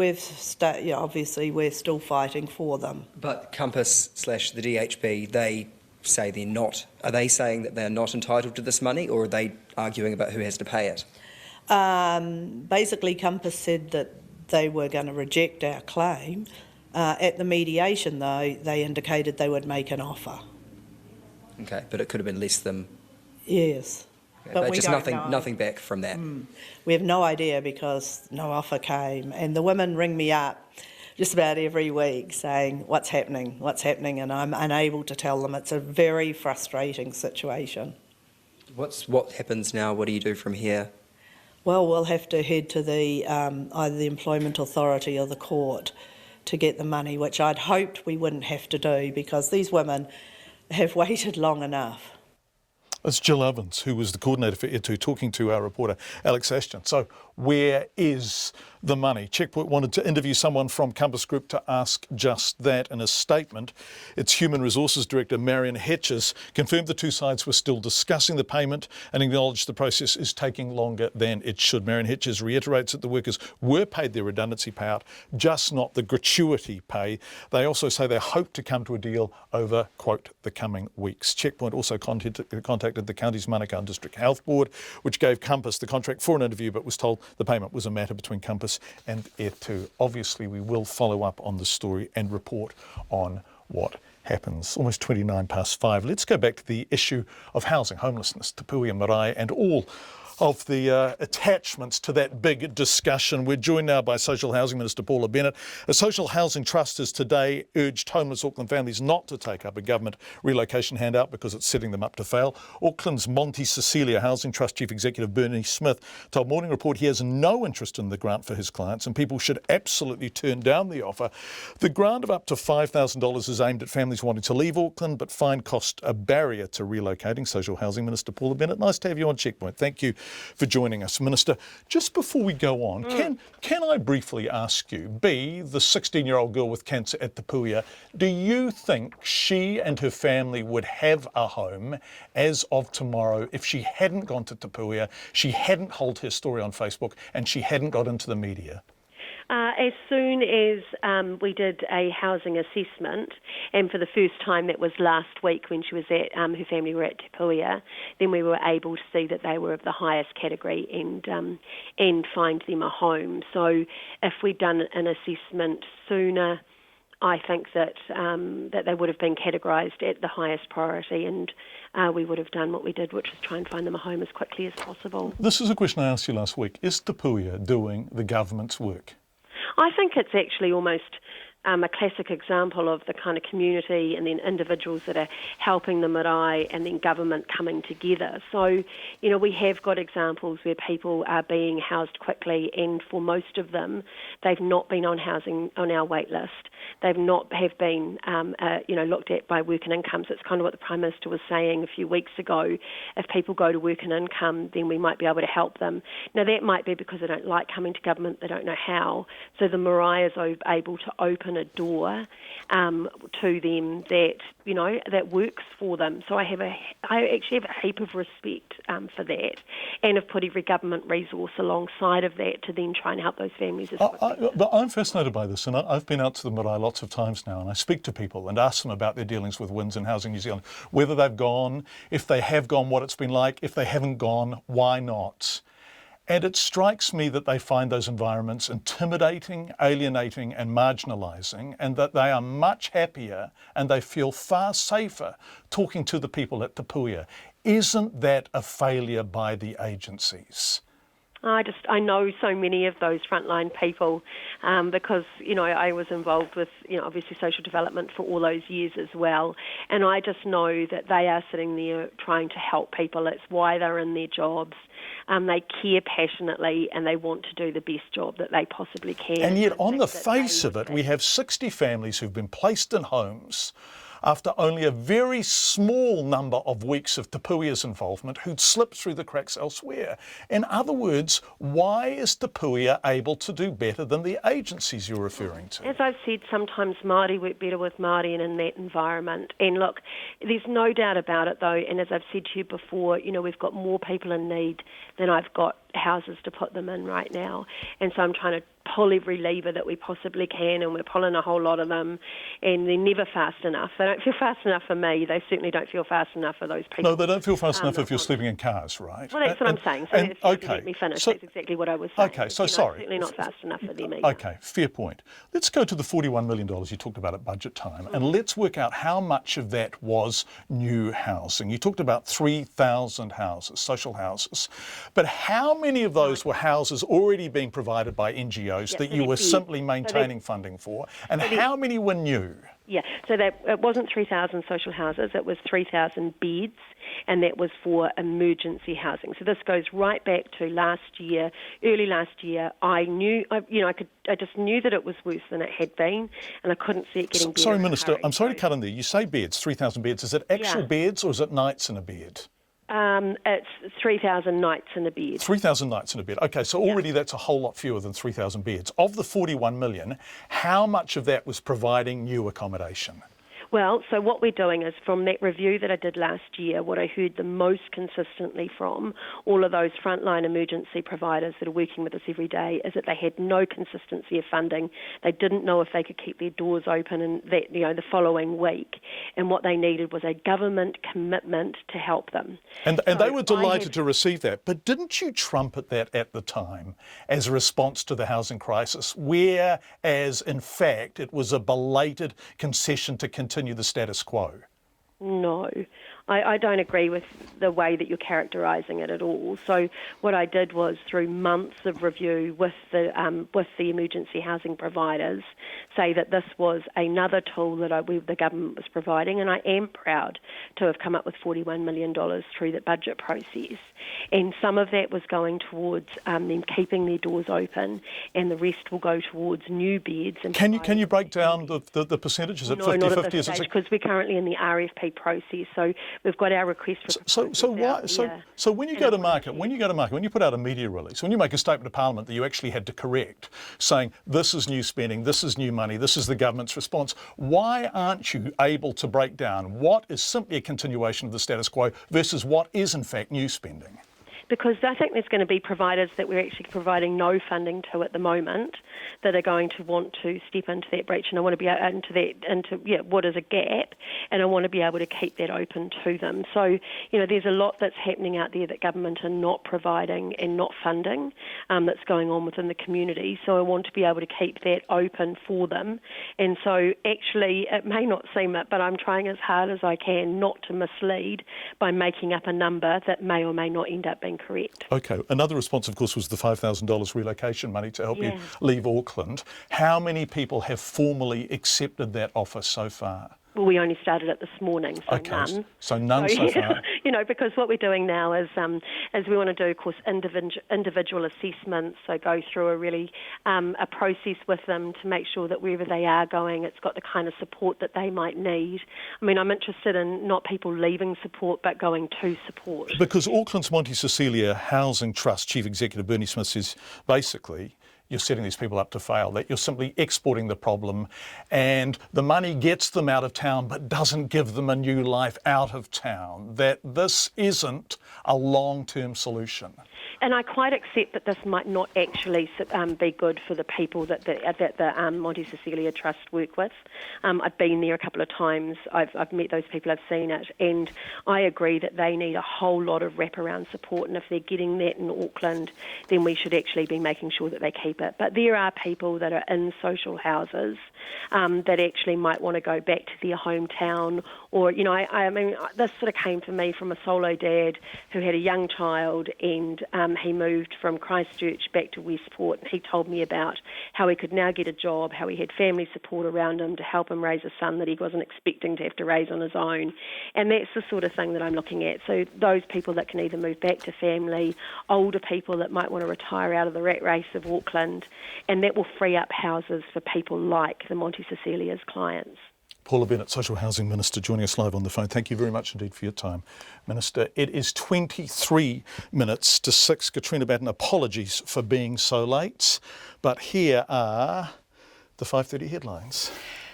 obviously we're still fighting for them. But Compass / the DHB, they say they're not. Are they saying that they're not entitled to this money, or are they arguing about who has to pay it? Basically Compass said that they were going to reject our claim. At the mediation, though, they indicated they would make an offer. Okay, but it could have been less than... Yes. Okay, but we just don't nothing back from that. We have no idea because no offer came. And the women ring me up just about every week saying, what's happening, and I'm unable to tell them. It's a very frustrating situation. What happens now? What do you do from here? Well, we'll have to head to the either the Employment Authority or the court to get the money, which I'd hoped we wouldn't have to do because these women have waited long enough. That's Jill Ovens, who was the coordinator for E2, talking to our reporter Alex Ashton. So where is the money? Checkpoint wanted to interview someone from Compass Group to ask just that. In a statement, its Human Resources Director, Marion Hetches, confirmed the two sides were still discussing the payment and acknowledged the process is taking longer than it should. Marion Hetches reiterates that the workers were paid their redundancy payout, just not the gratuity pay. They also say they hope to come to a deal over, quote, the coming weeks. Checkpoint also contacted the county's Manukau District Health Board, which gave Compass the contract for an interview, but was told the payment was a matter between Compass and E2. Obviously, we will follow up on the story and report on what happens. Almost 5:29. Let's go back to the issue of housing, homelessness, Te Puhi and Marae, and all of the attachments to that big discussion. We're joined now by Social Housing Minister Paula Bennett. A social housing trust has today urged homeless Auckland families not to take up a government relocation handout because it's setting them up to fail. Auckland's Monte Cecilia Housing Trust Chief Executive Bernie Smith told Morning Report he has no interest in the grant for his clients and people should absolutely turn down the offer. The grant of up to $5,000 is aimed at families wanting to leave Auckland, but find cost a barrier to relocating. Social Housing Minister Paula Bennett, nice to have you on Checkpoint. Thank you for joining us, Minister. Just before we go on, can I briefly ask you, the 16-year-old girl with cancer at Te Puhi, do you think she and her family would have a home as of tomorrow if she hadn't gone to Te Puhi, she hadn't told her story on Facebook, and she hadn't got into the media? As soon as we did a housing assessment, and for the first time that was last week when she was at, her family were at Te Puia, then we were able to see that they were of the highest category and find them a home. So if we'd done an assessment sooner, I think that that they would have been categorised at the highest priority, and we would have done what we did, which was try and find them a home as quickly as possible. This is a question I asked you last week. Is Te Puia doing the government's work? I think it's actually almost a classic example of the kind of community and then individuals that are helping the marae and then government coming together. So, you know, we have got examples where people are being housed quickly, and for most of them, they've not been on housing on our wait list. They've not have been, looked at by work and income. So it's kind of what the Prime Minister was saying a few weeks ago. If people go to work and income, then we might be able to help them. Now, that might be because they don't like coming to government, they don't know how. So the marae is able to open a door to them that, you know, that works for them. So I actually have a heap of respect for that, and have put every government resource alongside of that to then try and help those families as quickly. But I'm fascinated by this, and I've been out to the marae lots of times now, and I speak to people and ask them about their dealings with WINZ and Housing New Zealand, whether they've gone, if they have gone, what it's been like, if they haven't gone, why not? And it strikes me that they find those environments intimidating, alienating and marginalising, and that they are much happier and they feel far safer talking to the people at Te Puia. Isn't that a failure by the agencies? I know so many of those frontline people because, you know, I was involved with, you know, obviously social development for all those years as well. And I just know that they are sitting there trying to help people. It's why they're in their jobs. They care passionately and they want to do the best job that they possibly can. And yet, on the face of it, we have 60 families who've been placed in homes after only a very small number of weeks of Te Puia's involvement, who'd slipped through the cracks elsewhere. In other words, why is Te Puia able to do better than the agencies you're referring to? As I've said, sometimes Māori work better with Māori and in that environment. And look, there's no doubt about it though, and as I've said to you before, you know, we've got more people in need than I've got houses to put them in right now. And so I'm trying to pull every lever that we possibly can, and we're pulling a whole lot of them, and they're never fast enough. They don't feel fast enough for me. They certainly don't feel fast enough for those people. No, they don't feel fast enough if you're sleeping in cars, right? Well, that's what I'm saying. So let me finish. That's exactly what I was saying. Okay, so sorry. Certainly not fast enough for them either. Okay, fair point. Let's go to the $41 million you talked about at budget time, and let's work out how much of that was new housing. You talked about 3,000 houses, social houses, but how many of those were houses already being provided by NGOs that you were simply maintaining funding for, and how many were new? Yeah, so it wasn't 3,000 social houses, it was 3,000 beds, and that was for emergency housing. So this goes right back to last year, early last year. I just knew that it was worse than it had been, and I couldn't see it getting better. Sorry, Minister, I'm sorry to cut in there. You say beds, 3,000 beds. Is it actual beds or is it nights in a bed? It's 3,000 nights in a bed. 3,000 nights in a bed. Okay, so already that's a whole lot fewer than 3,000 beds. Of the 41 million, how much of that was providing new accommodation? Well, so what we're doing is, from that review that I did last year, what I heard the most consistently from all of those frontline emergency providers that are working with us every day is that they had no consistency of funding. They didn't know if they could keep their doors open and that, you know, the following week. And what they needed was a government commitment to help them. And they were delighted to receive that. But didn't you trumpet that at the time as a response to the housing crisis, whereas in fact it was a belated concession to continue the status quo? No, I don't agree with the way that you're characterising it at all. So what I did was, through months of review with the emergency housing providers, say that this was another tool that the government was providing, and I am proud to have come up with $41 million through the budget process. And some of that was going towards them keeping their doors open, and the rest will go towards new beds. And can you break down the percentages? Is it 50-50? No, not at this stage, because we're currently in the RFP process. So we've got our request for So when you go to market, when you put out a media release, when you make a statement to Parliament that you actually had to correct, saying this is new spending, this is new money, this is the government's response, why aren't you able to break down what is simply a continuation of the status quo versus what is in fact new spending? because I think there's going to be providers that we're actually providing no funding to at the moment that are going to want to step into that breach, and I want to be into what is a gap, and I want to be able to keep that open to them. So, there's a lot that's happening out there that government are not providing and not funding that's going on within the community. So I want to be able to keep that open for them. And so actually, it may not seem it, but I'm trying as hard as I can not to mislead by making up a number that may or may not end up being correct. OK. Another response, of course, was the $5,000 relocation money to help you leave Auckland. How many people have formally accepted that offer so far? Well, we only started it this morning, so none. So none so far. Because what we're doing now is we want to do, of course, individual assessments, so go through a really a process with them to make sure that wherever they are going, it's got the kind of support that they might need. I mean, I'm interested in not people leaving support, but going to support. Because Auckland's Monte Cecilia Housing Trust Chief Executive Bernie Smith says, basically, you're setting these people up to fail, that you're simply exporting the problem and the money gets them out of town but doesn't give them a new life out of town, that this isn't a long-term solution. And I quite accept that this might not actually be good for the people that the Monte Cecilia Trust work with. I've been there a couple of times. I've met those people. I've seen it, and I agree that they need a whole lot of wraparound support. And if they're getting that in Auckland, then we should actually be making sure that they keep it. But there are people that are in social houses that actually might want to go back to their hometown. Or, I mean, this sort of came to me from a solo dad who had a young child, and he moved from Christchurch back to Westport. He told me about how he could now get a job, how he had family support around him to help him raise a son that he wasn't expecting to have to raise on his own. And that's the sort of thing that I'm looking at. So those people that can either move back to family, older people that might want to retire out of the rat race of Auckland, and that will free up houses for people like the Monte Cecilia's clients. Paula Bennett, Social Housing Minister, joining us live on the phone. Thank you very much indeed for your time, Minister. It is 23 minutes to 6. Katrina Batten, apologies for being so late, but here are the 5:30 headlines.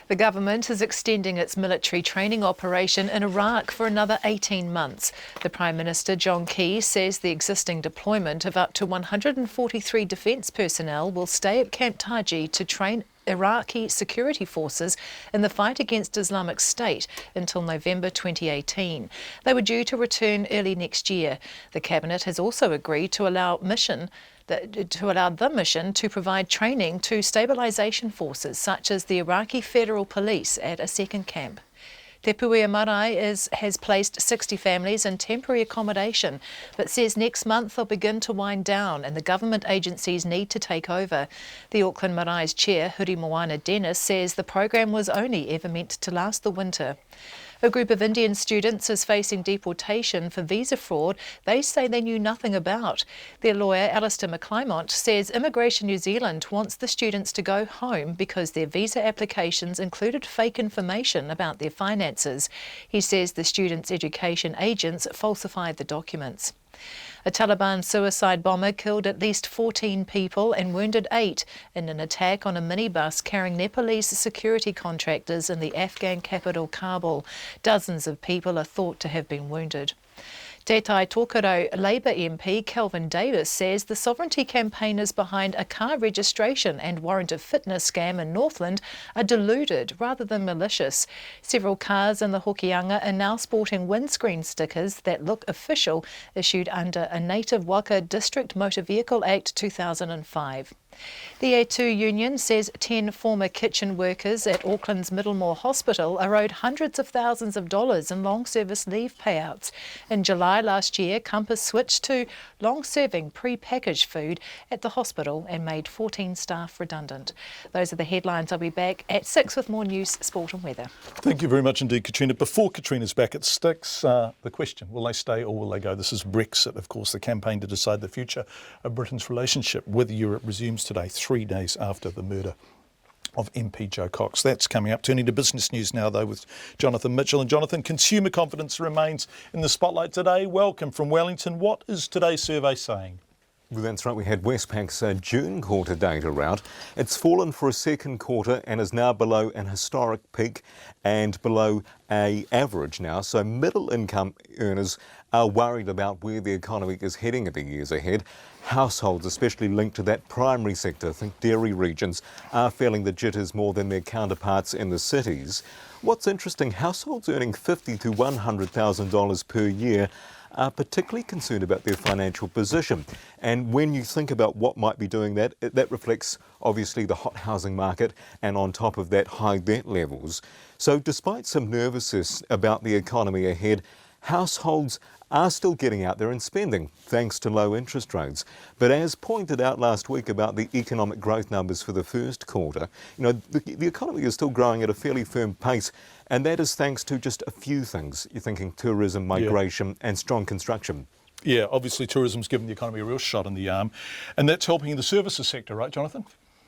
The government is extending its military training operation in Iraq for another 18 months. The Prime Minister, John Campbell, says the existing deployment of up to 143 defence personnel will stay at Camp Taji to train Iraqi security forces in the fight against Islamic State until November 2018. They were due to return early next year. The Cabinet has also agreed to allow the mission to provide training to stabilisation forces such as the Iraqi Federal Police at a second camp. Te Puea Marae has placed 60 families in temporary accommodation, but says next month they'll begin to wind down and the government agencies need to take over. The Auckland Marae's chair, Huri Moana Dennis, says the program was only ever meant to last the winter. A group of Indian students is facing deportation for visa fraud they say they knew nothing about. Their lawyer, Alistair McClymont, says Immigration New Zealand wants the students to go home because their visa applications included fake information about their finances. He says the students' education agents falsified the documents. A Taliban suicide bomber killed at least 14 people and wounded 8 in an attack on a minibus carrying Nepalese security contractors in the Afghan capital Kabul. Dozens of people are thought to have been wounded. Te Tai Tokoro Labour MP Kelvin Davis says the sovereignty campaigners behind a car registration and warrant of fitness scam in Northland are deluded rather than malicious. Several cars in the Hokianga are now sporting windscreen stickers that look official, issued under a Native Waka District Motor Vehicle Act 2005. The A2 union says 10 former kitchen workers at Auckland's Middlemore Hospital are owed hundreds of thousands of dollars in long service leave payouts. In July last year, Compass switched to long-serving pre-packaged food at the hospital and made 14 staff redundant. Those are the headlines. I'll be back at 6 with more news, sport and weather. Thank you very much indeed, Katrina. Before Katrina's back at 6, the question, will they stay or will they go? This is Brexit, of course, the campaign to decide the future of Britain's relationship with Europe resumes today, 3 days after the murder of MP Joe Cox. That's coming up. Turning to business news now, though, with Jonathan Mitchell. And Jonathan, consumer confidence remains in the spotlight today. Welcome from Wellington. What is today's survey saying? Well, that's right. We had Westpac's June quarter data out. It's fallen for a second quarter and is now below an historic peak and below an average now. So middle income earners are worried about where the economy is heading in the years ahead. Households, especially linked to that primary sector, think dairy regions, are feeling the jitters more than their counterparts in the cities. What's interesting, households earning $50,000 to $100,000 per year are particularly concerned about their financial position. And when you think about what might be doing that, that reflects obviously the hot housing market and on top of that high debt levels. So despite some nervousness about the economy ahead, households are still getting out there and spending thanks to low interest rates. But as pointed out last week about the economic growth numbers for the first quarter, the economy is still growing at a fairly firm pace, and that is thanks to just a few things. You're thinking tourism, migration and strong construction. Yeah, obviously tourism's given the economy a real shot in the arm, and that's helping in the services sector, right, Jonathan?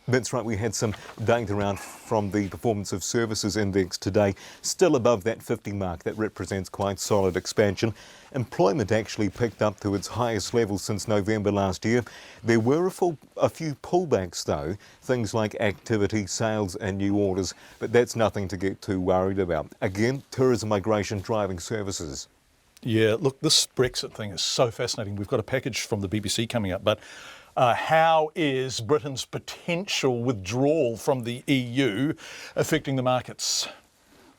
That's right, we had some data around from the Performance of Services Index today, still above that 50 mark. That represents quite solid expansion. Employment actually picked up to its highest level since November last year. There were a few pullbacks though, things like activity, sales and new orders, but that's nothing to get too worried about. Again, tourism, migration driving services. Yeah, look, this Brexit thing is so fascinating. We've got a package from the BBC coming up, but how is Britain's potential withdrawal from the EU affecting the markets?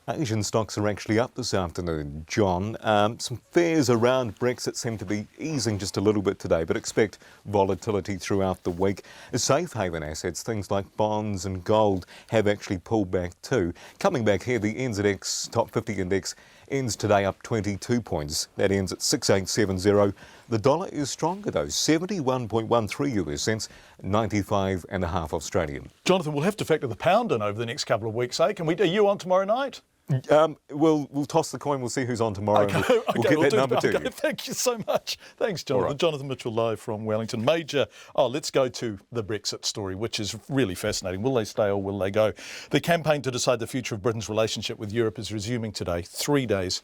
Asian stocks are actually up this afternoon, John. Some fears around Brexit seem to be easing just a little bit today, but expect volatility throughout the week. Safe haven assets, things like bonds and gold, have actually pulled back too. Coming back here, the NZX Top 50 Index ends today up 22 points. That ends at 6870. The dollar is stronger though, 71.13 US cents, 95.5 Australian. Jonathan, we'll have to factor the pound in over the next couple of weeks, eh? Are you on tomorrow night? We'll toss the coin, we'll see who's on tomorrow. Okay, we'll get that number to you. Thank you so much. Thanks, Jonathan. Right. Jonathan Mitchell live from Wellington. Let's go to the Brexit story, which is really fascinating. Will they stay or will they go? The campaign to decide the future of Britain's relationship with Europe is resuming today, 3 days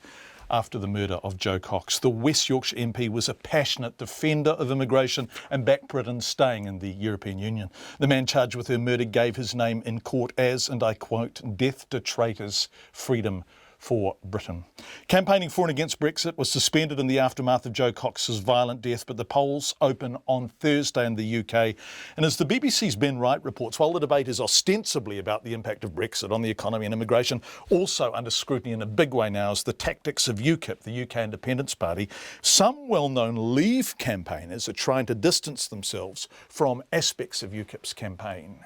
after the murder of Joe Cox. The West Yorkshire MP was a passionate defender of immigration and backed Britain staying in the European Union. The man charged with her murder gave his name in court as, and I quote, "death to traitors, freedom for Britain." Campaigning for and against Brexit was suspended in the aftermath of Joe Cox's violent death, but the polls open on Thursday in the UK. And as the BBC's Ben Wright reports, while the debate is ostensibly about the impact of Brexit on the economy and immigration, also under scrutiny in a big way now is the tactics of UKIP, the UK Independence Party. Some well-known Leave campaigners are trying to distance themselves from aspects of UKIP's campaign.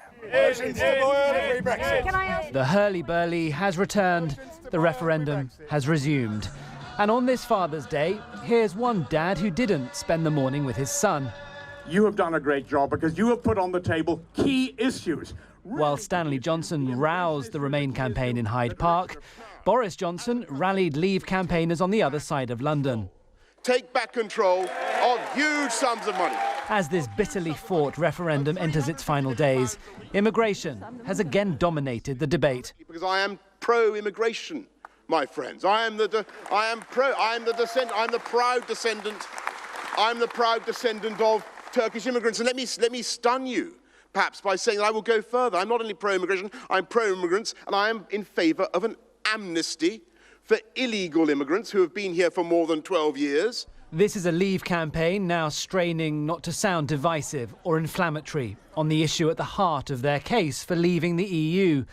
The hurly-burly has returned, the referendum has resumed. And on this Father's Day, here's one dad who didn't spend the morning with his son. You have done a great job because you have put on the table key issues. While Stanley Johnson roused the Remain campaign in Hyde Park, Boris Johnson rallied Leave campaigners on the other side of London. Take back control of huge sums of money. As this bitterly fought referendum enters its final days, immigration has again dominated the debate. Because I am pro-immigration, my friends. I'm the proud descendant of Turkish immigrants. And let me stun you, perhaps, by saying that I will go further. I'm not only pro-immigration, I'm pro-immigrants, and I am in favour of an amnesty for illegal immigrants who have been here for more than 12 years. This is a Leave campaign now straining not to sound divisive or inflammatory on the issue at the heart of their case for leaving the EU.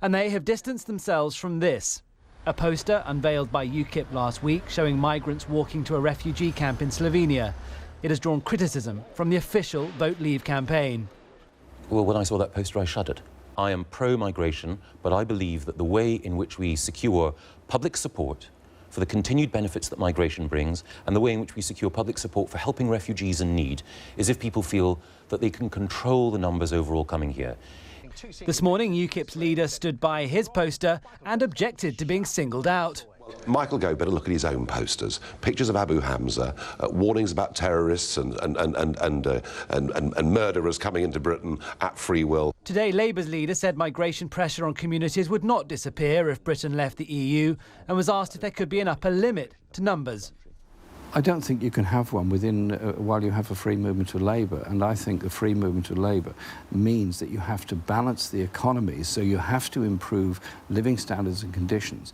And they have distanced themselves from this. A poster unveiled by UKIP last week showing migrants walking to a refugee camp in Slovenia. It has drawn criticism from the official Vote Leave campaign. Well, when I saw that poster, I shuddered. I am pro-migration, but I believe that the way in which we secure public support for the continued benefits that migration brings and the way in which we secure public support for helping refugees in need is if people feel that they can control the numbers overall coming here. This morning, UKIP's leader stood by his poster and objected to being singled out. Michael Gove better look at his own posters. Pictures of Abu Hamza, warnings about terrorists and murderers coming into Britain at free will. Today, Labour's leader said migration pressure on communities would not disappear if Britain left the EU and was asked if there could be an upper limit to numbers. I don't think you can have one while you have a free movement of labour, and I think the free movement of labour means that you have to balance the economy, so you have to improve living standards and conditions.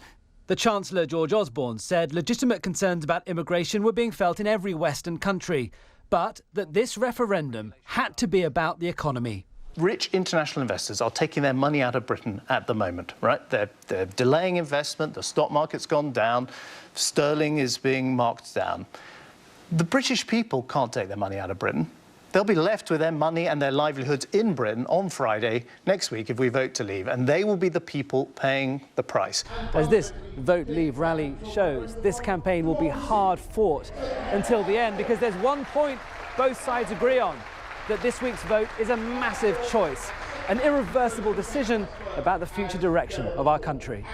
The Chancellor, George Osborne, said legitimate concerns about immigration were being felt in every Western country, but that this referendum had to be about the economy. Rich international investors are taking their money out of Britain at the moment, right? They're delaying investment, the stock market's gone down, sterling is being marked down. The British people can't take their money out of Britain. They'll be left with their money and their livelihoods in Britain on Friday next week if we vote to leave, and they will be the people paying the price. As this Vote Leave rally shows, this campaign will be hard fought until the end, because there's one point both sides agree on, that this week's vote is a massive choice, an irreversible decision about the future direction of our country.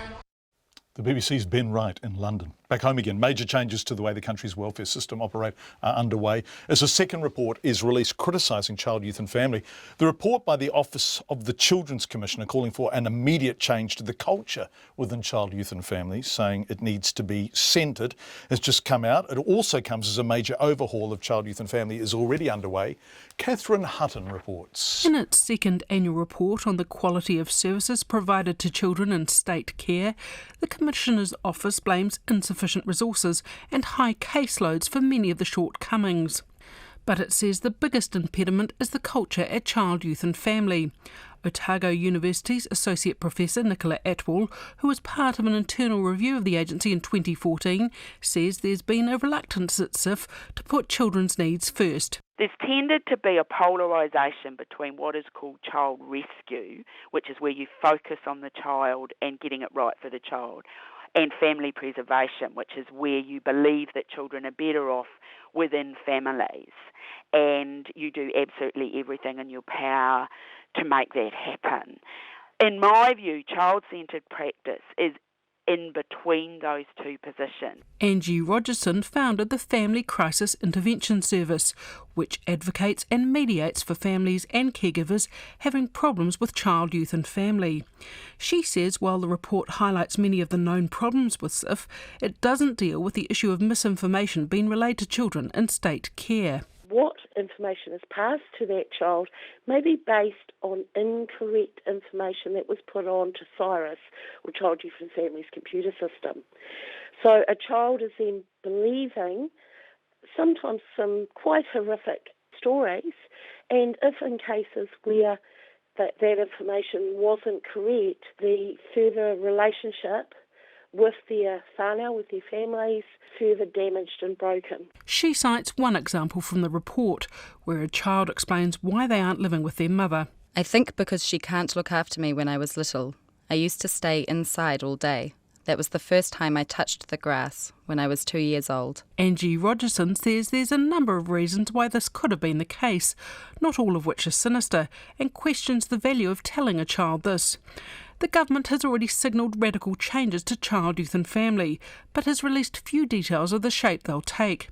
The BBC's Ben Wright in London. Back home again, major changes to the way the country's welfare system operate are underway as a second report is released criticising child, youth and family. The report by the Office of the Children's Commissioner calling for an immediate change to the culture within child, youth and families, saying it needs to be centred, has just come out. It also comes as a major overhaul of child, youth and family is already underway. Catherine Hutton reports. In its second annual report on the quality of services provided to children in state care, the Commissioner's office blames insufficient resources and high caseloads for many of the shortcomings. But it says the biggest impediment is the culture at Child, Youth and Family. Otago University's Associate Professor Nicola Atwell, who was part of an internal review of the agency in 2014, says there's been a reluctance at SIF to put children's needs first. There's tended to be a polarisation between what is called child rescue, which is where you focus on the child and getting it right for the child, and family preservation, which is where you believe that children are better off within families, and you do absolutely everything in your power to make that happen. In my view, child-centred practice is in between those two positions. Angie Rogerson founded the Family Crisis Intervention Service, which advocates and mediates for families and caregivers having problems with child, youth and family. She says while the report highlights many of the known problems with SIF, it doesn't deal with the issue of misinformation being relayed to children in state care. What information is passed to that child may be based on incorrect information that was put on to CYRUS, or Child, Youth and Families computer system. So a child is then believing sometimes some quite horrific stories, and if in cases where that information wasn't correct, the further relationship with their whānau, with their families, further damaged and broken. She cites one example from the report where a child explains why they aren't living with their mother. I think because she can't look after me when I was little. I used to stay inside all day. That was the first time I touched the grass when I was 2 years old. Angie Rogerson says there's a number of reasons why this could have been the case, not all of which are sinister, and questions the value of telling a child this. The government has already signalled radical changes to child, youth and family, but has released few details of the shape they'll take.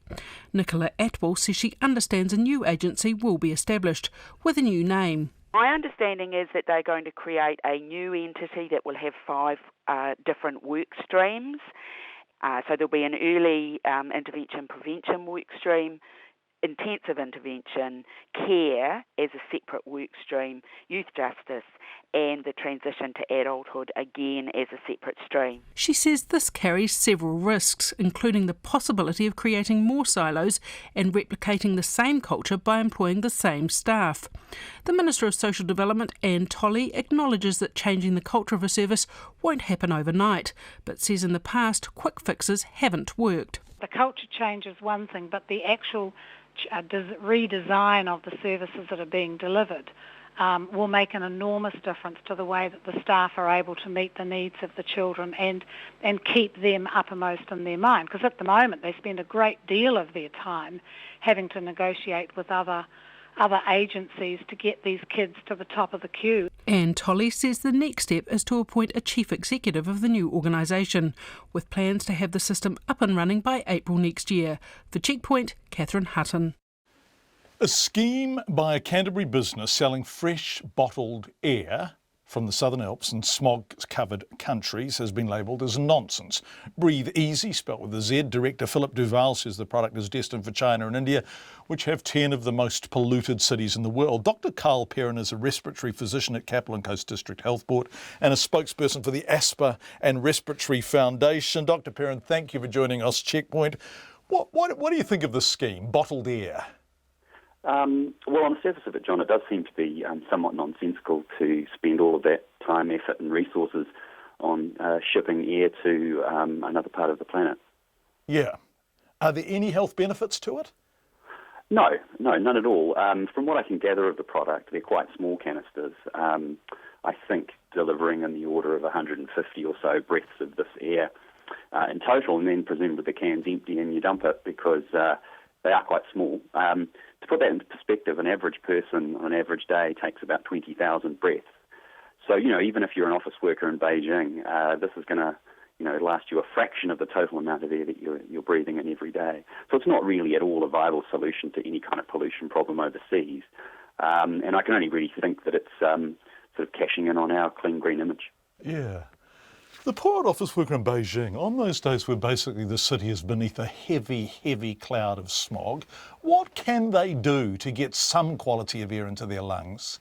Nicola Atwell says she understands a new agency will be established, with a new name. My understanding is that they're going to create a new entity that will have 5 different work streams. So there'll be an early intervention prevention work stream, intensive intervention, care as a separate work stream, youth justice, and the transition to adulthood again as a separate stream. She says this carries several risks, including the possibility of creating more silos and replicating the same culture by employing the same staff. The Minister of Social Development, Anne Tolley, acknowledges that changing the culture of a service won't happen overnight, but says in the past quick fixes haven't worked. The culture change is one thing, but the actual redesign of the services that are being delivered will make an enormous difference to the way that the staff are able to meet the needs of the children and keep them uppermost in their mind. Because at the moment they spend a great deal of their time having to negotiate with other agencies to get these kids to the top of the queue. Anne Tolley says the next step is to appoint a chief executive of the new organisation, with plans to have the system up and running by April next year. For Checkpoint, Catherine Hutton. A scheme by a Canterbury business selling fresh bottled air from the Southern Alps and smog-covered countries has been labelled as nonsense. Breathe Easy, spelt with a Z, Director Philip Duval says the product is destined for China and India, which have 10 of the most polluted cities in the world. Dr Carl Perrin is a respiratory physician at Kaplan Coast District Health Board and a spokesperson for the Asthma and Respiratory Foundation. Dr Perrin, thank you for joining us, Checkpoint. What do you think of this scheme, bottled air? Well, on the surface of it, John, it does seem to be somewhat nonsensical to spend all of that time, effort and resources on shipping air to another part of the planet. Yeah. Are there any health benefits to it? No, none at all. From what I can gather of the product, they're quite small canisters. I think delivering in the order of 150 or so breaths of this air in total, and then presumably the can's empty and you dump it because they are quite small. To put that into perspective, an average person on an average day takes about 20,000 breaths. So, even if you're an office worker in Beijing, this is going to, last you a fraction of the total amount of air that you're breathing in every day. So it's not really at all a viable solution to any kind of pollution problem overseas. And I can only really think that it's sort of cashing in on our clean green image. Yeah. The poor office worker in Beijing, on those days where basically the city is beneath a heavy, heavy cloud of smog, what can they do to get some quality of air into their lungs?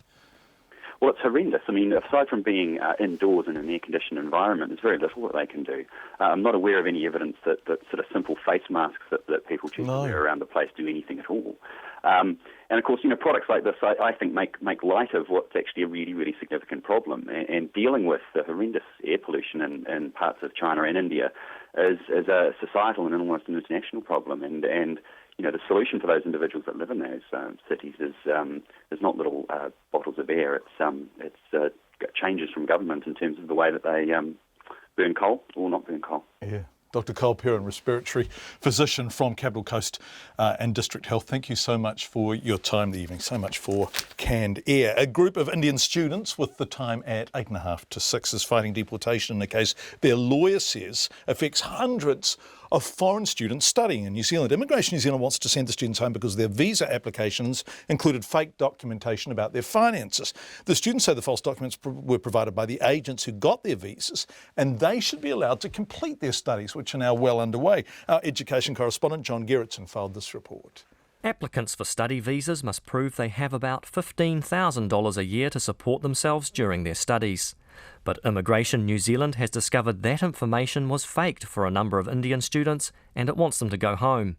Well, it's horrendous. I mean, aside from being indoors in an air-conditioned environment, there's very little that they can do. I'm not aware of any evidence that sort of simple face masks that people choose to wear around the place do anything at all. And of course, products like this, I think, make light of what's actually a really, really significant problem. And dealing with the horrendous air pollution in parts of China and India is a societal and almost an international problem. And the solution for those individuals that live in those cities is not little bottles of air. It's changes from government in terms of the way that they burn coal or not burn coal. Yeah. Dr Carl Perrin, respiratory physician from Capital Coast and District Health, thank you so much for your time this evening, so much for canned air. A group of Indian students with the time at 8:30 to 6 is fighting deportation in a case their lawyer says affects hundreds of foreign students studying in New Zealand. Immigration New Zealand wants to send the students home because their visa applications included fake documentation about their finances. The students say the false documents were provided by the agents who got their visas, and they should be allowed to complete their studies, which are now well underway. Our education correspondent John Gerritsen filed this report. Applicants for study visas must prove they have about $15,000 a year to support themselves during their studies. But Immigration New Zealand has discovered that information was faked for a number of Indian students and it wants them to go home.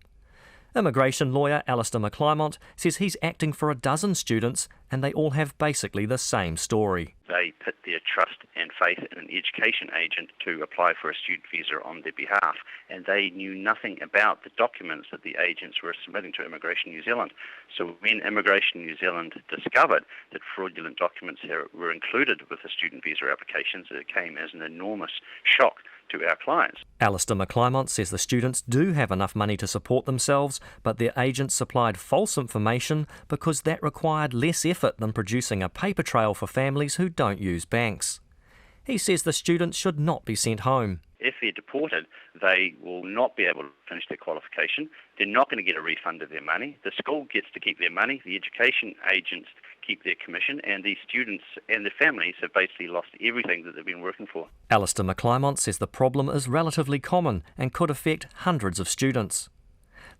Immigration lawyer Alistair McClymont says he's acting for a dozen students and they all have basically the same story. They put their trust and faith in an education agent to apply for a student visa on their behalf, and they knew nothing about the documents that the agents were submitting to Immigration New Zealand. So when Immigration New Zealand discovered that fraudulent documents were included with the student visa applications, it came as an enormous shock to our clients. Alistair McClymont says the students do have enough money to support themselves, but their agents supplied false information because that required less effort than producing a paper trail for families who don't use banks. He says the students should not be sent home. If they're deported, they will not be able to finish their qualification. They're not going to get a refund of their money. The school gets to keep their money. The education agents keep their commission, and these students and their families have basically lost everything that they've been working for. Alistair McClymont says the problem is relatively common and could affect hundreds of students.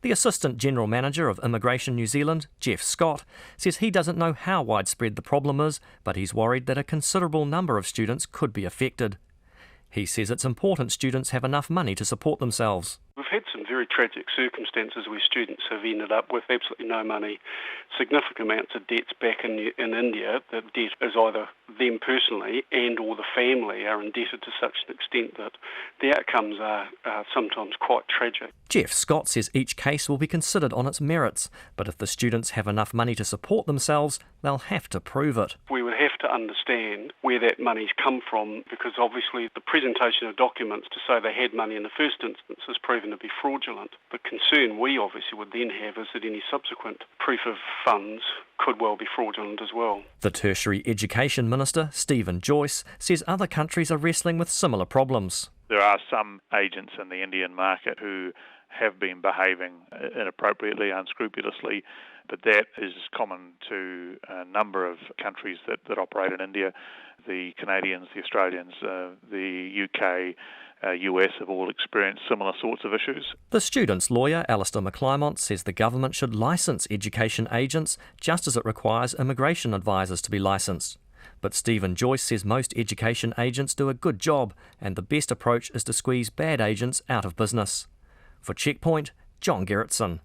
The Assistant General Manager of Immigration New Zealand, Jeff Scott, says he doesn't know how widespread the problem is, but he's worried that a considerable number of students could be affected. He says it's important students have enough money to support themselves. We've had some very tragic circumstances where students have ended up with absolutely no money, significant amounts of debts back in India. The debt is either them personally and or the family are indebted to such an extent that the outcomes are sometimes quite tragic. Jeff Scott says each case will be considered on its merits, but if the students have enough money to support themselves, they'll have to prove it. We would have to understand where that money's come from, because obviously the presentation of documents to say they had money in the first instance has proven to be fraudulent. The concern we obviously would then have is that any subsequent proof of funds could well be fraudulent as well. The Tertiary Education Minister, Stephen Joyce, says other countries are wrestling with similar problems. There are some agents in the Indian market who have been behaving inappropriately, unscrupulously, but that is common to a number of countries that operate in India. The Canadians, the Australians, the UK, US have all experienced similar sorts of issues. The student's lawyer, Alistair McClymont, says the government should licence education agents just as it requires immigration advisors to be licensed. But Stephen Joyce says most education agents do a good job and the best approach is to squeeze bad agents out of business. For Checkpoint, John Gerritsen.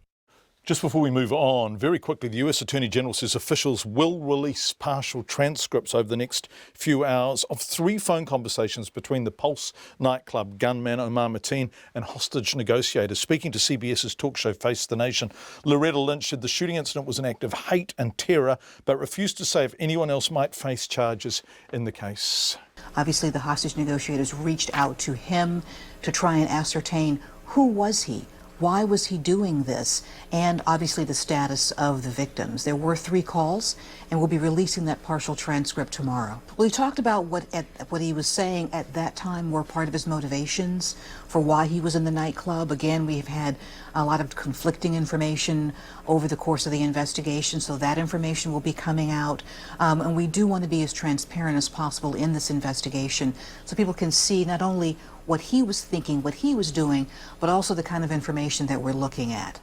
Just before we move on, very quickly, the US Attorney General says officials will release partial transcripts over the next few hours of 3 phone conversations between the Pulse nightclub gunman Omar Mateen and hostage negotiators. Speaking to CBS's talk show Face the Nation, Loretta Lynch said the shooting incident was an act of hate and terror, but refused to say if anyone else might face charges in the case. Obviously, the hostage negotiators reached out to him to try and ascertain who was he. Why was he doing this? And obviously the status of the victims. There were 3 calls, and we'll be releasing that partial transcript tomorrow. Well, he talked about what he was saying at that time were part of his motivations for why he was in the nightclub. Again, we've had a lot of conflicting information over the course of the investigation, so that information will be coming out. And we do want to be as transparent as possible in this investigation so people can see not only what he was thinking, what he was doing, but also the kind of information that we're looking at.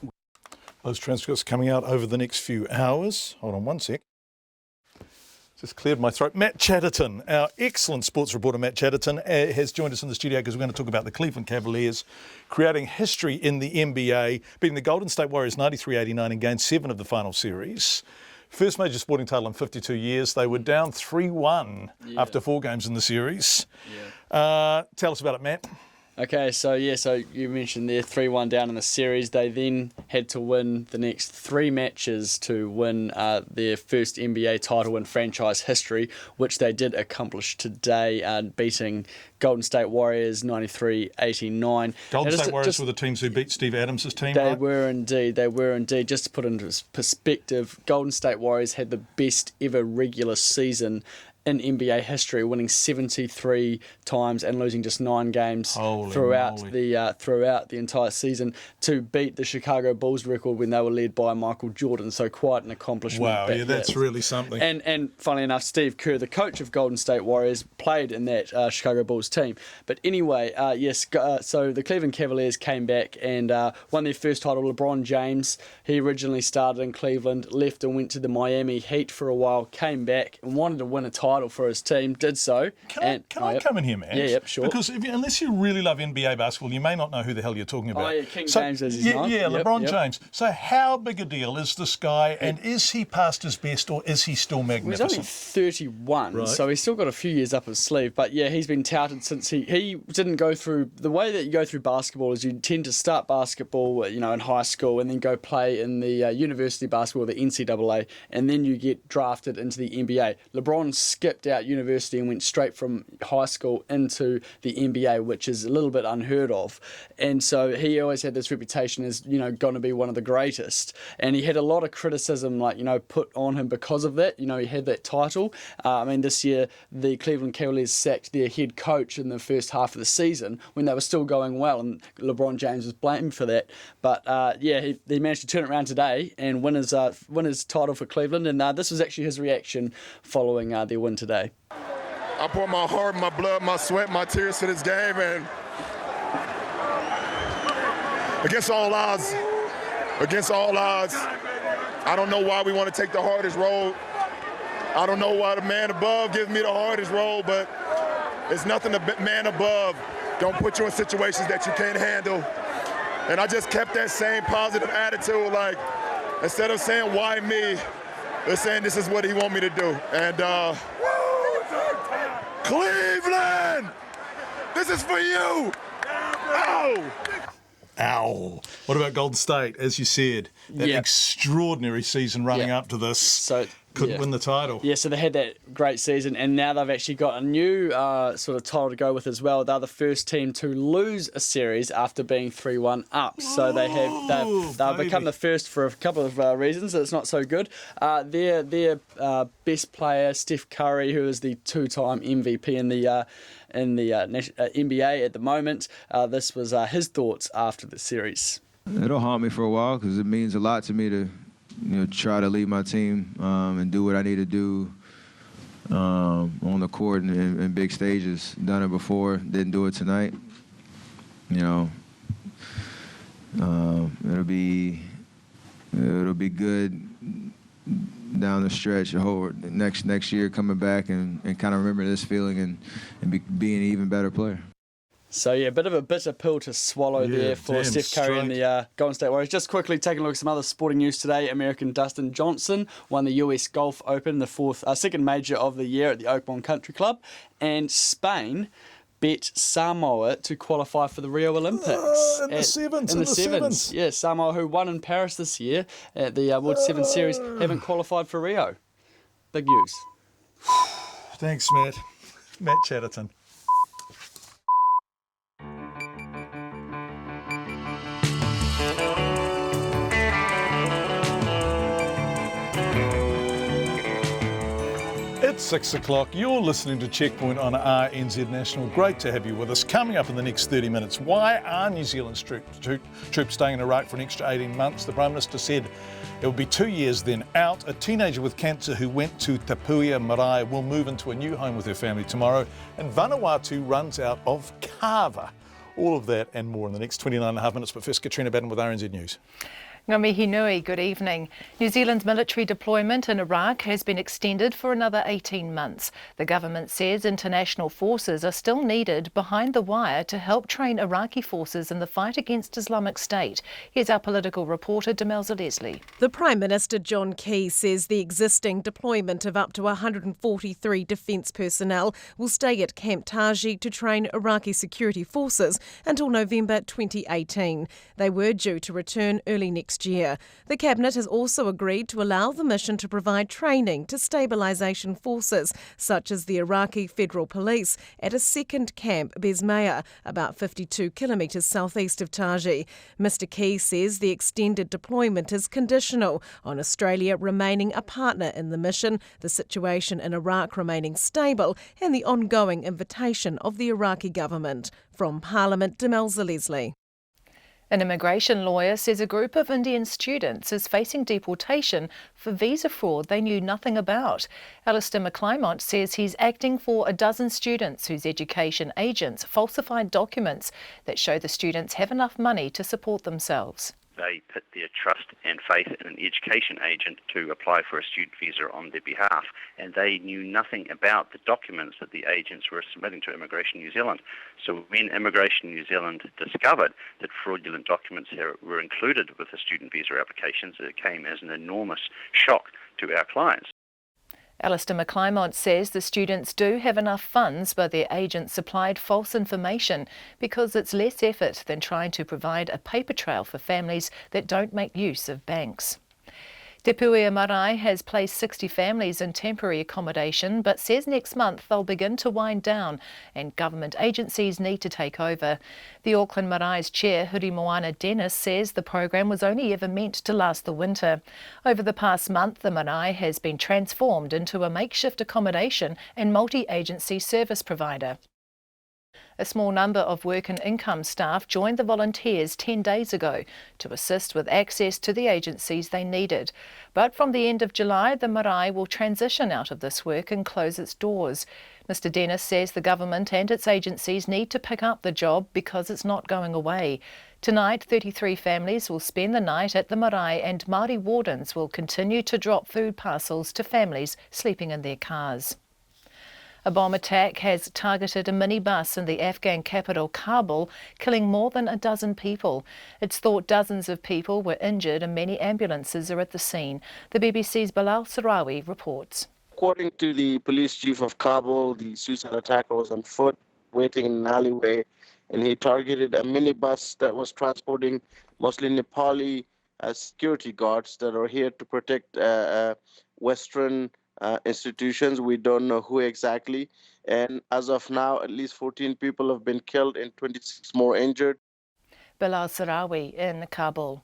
Those transcripts coming out over the next few hours. Hold on one sec. Just cleared my throat. Matt Chatterton, our excellent sports reporter Matt Chatterton, has joined us in the studio because we're going to talk about the Cleveland Cavaliers creating history in the NBA, beating the Golden State Warriors 93-89 in Game 7 of the final series. First major sporting title in 52 years. They were down 3-1 after 4 games in the series. Tell us about it, Matt. Okay, so you mentioned they're 3-1 down in the series. They then had to win the next 3 matches to win their first NBA title in franchise history, which they did accomplish today, beating Golden State Warriors 93-89. Golden State Warriors were the teams who beat Steve Adams' team, They right? were indeed. Just to put into perspective, Golden State Warriors had the best ever regular season in NBA history, winning 73 times and losing just 9 games throughout the entire season to beat the Chicago Bulls record when they were led by Michael Jordan. So quite an accomplishment. Wow, that's really something. And funnily enough, Steve Kerr, the coach of Golden State Warriors, played in that Chicago Bulls team. But anyway, so the Cleveland Cavaliers came back and won their first title. LeBron James, he originally started in Cleveland, left and went to the Miami Heat for a while, came back and wanted to win a title for his team, did so. Can I come in here, man? Yeah, sure. Because unless you really love NBA basketball, you may not know who the hell you're talking about. Oh, yeah, King James is his name. Yeah, LeBron James. So how big a deal is this guy, and is he past his best, or is he still magnificent? He's only 31, right. So he's still got a few years up his sleeve. But yeah, he's been touted since he didn't go through... The way that you go through basketball is you tend to start basketball, in high school, and then go play in the university basketball, the NCAA, and then you get drafted into the NBA. LeBron skipped out university and went straight from high school into the NBA, which is a little bit unheard of. And so he always had this reputation as, going to be one of the greatest. And he had a lot of criticism, put on him because of that. He had that title. This year, the Cleveland Cavaliers sacked their head coach in the first half of the season when they were still going well, and LeBron James was blamed for that. But he managed to turn it around today and win his title for Cleveland. And this was actually his reaction following their win today. I poured my heart, my blood, my sweat, my tears for this game, and against all odds, I don't know why we want to take the hardest road. I don't know why the man above gives me the hardest road, but it's nothing the man above don't put you in situations that you can't handle. And I just kept that same positive attitude, like instead of saying why me, they're saying this is what he want me to do. And Cleveland, this is for you. Ow. What about Golden State? As you said, that extraordinary season running up to this. So Couldn't win the title. Yeah, so they had that great season, and now they've actually got a new sort of title to go with as well. They're the first team to lose a series after being 3-1 up. So they've become the first for a couple of reasons. It's not so good. Their best player, Steph Curry, who is the two-time MVP in the NBA at the moment. This was his thoughts after the series. It'll haunt me for a while because it means a lot to me to, try to lead my team and do what I need to do on the court and in big stages. Done it before, didn't do it tonight. It'll be good down the stretch. I hope next year coming back and kind of remember this feeling and being an even better player. So, yeah, a bit of a bitter pill to swallow there for Steph Curry and the Golden State Warriors. Just quickly taking a look at some other sporting news today. American Dustin Johnson won the US Golf Open, the second major of the year at the Oakmont Country Club. And Spain bet Samoa to qualify for the Rio Olympics. In the sevens. Yeah, Samoa, who won in Paris this year at the World Sevens Series, haven't qualified for Rio. Big news. Thanks, Matt. Matt Chatterton. It's 6 o'clock. You're listening to Checkpoint on RNZ National. Great to have you with us. Coming up in the next 30 minutes, why are New Zealand's troops staying in Iraq for an extra 18 months? The Prime Minister said it will be 2 years then out. A teenager with cancer who went to Tapuia Marae will move into a new home with her family tomorrow. And Vanuatu runs out of kava. All of that and more in the next 29 and a half minutes. But first, Katrina Batten with RNZ News. Ngā mihi nui, good evening. New Zealand's military deployment in Iraq has been extended for another 18 months. The government says international forces are still needed behind the wire to help train Iraqi forces in the fight against Islamic State. Here's our political reporter, Demelza Leslie. The Prime Minister John Campbell says the existing deployment of up to 143 defence personnel will stay at Camp Taji to train Iraqi security forces until November 2018. They were due to return early next year. The Cabinet has also agreed to allow the mission to provide training to stabilisation forces, such as the Iraqi Federal Police, at a second camp, Besmaya, about 52 kilometres southeast of Taji. Mr Key says the extended deployment is conditional on Australia remaining a partner in the mission, the situation in Iraq remaining stable, and the ongoing invitation of the Iraqi government. From Parliament, Demelza Leslie. An immigration lawyer says a group of Indian students is facing deportation for visa fraud they knew nothing about. Alistair McClymont says he's acting for a dozen students whose education agents falsified documents that show the students have enough money to support themselves. They put their trust and faith in an education agent to apply for a student visa on their behalf, and they knew nothing about the documents that the agents were submitting to Immigration New Zealand. So when Immigration New Zealand discovered that fraudulent documents were included with the student visa applications, it came as an enormous shock to our clients. Alistair McClymont says the students do have enough funds, but their agents supplied false information because it's less effort than trying to provide a paper trail for families that don't make use of banks. Te Puea Marae has placed 60 families in temporary accommodation, but says next month they'll begin to wind down and government agencies need to take over. The Auckland Marae's chair, Huri Moana Dennis, says the program was only ever meant to last the winter. Over the past month, the Marae has been transformed into a makeshift accommodation and multi-agency service provider. A small number of work and income staff joined the volunteers 10 days ago to assist with access to the agencies they needed. But from the end of July, the Marae will transition out of this work and close its doors. Mr Dennis says the government and its agencies need to pick up the job because it's not going away. Tonight, 33 families will spend the night at the Marae, and Māori wardens will continue to drop food parcels to families sleeping in their cars. A bomb attack has targeted a minibus in the Afghan capital, Kabul, killing more than a dozen people. It's thought dozens of people were injured and many ambulances are at the scene. The BBC's Bilal Sarawi reports. According to the police chief of Kabul, the suicide attacker was on foot, waiting in an alleyway, and he targeted a minibus that was transporting mostly Nepali security guards that are here to protect Western institutions. We don't know who exactly. And as of now, at least 14 people have been killed and 26 more injured. Bilal Sarawi in Kabul.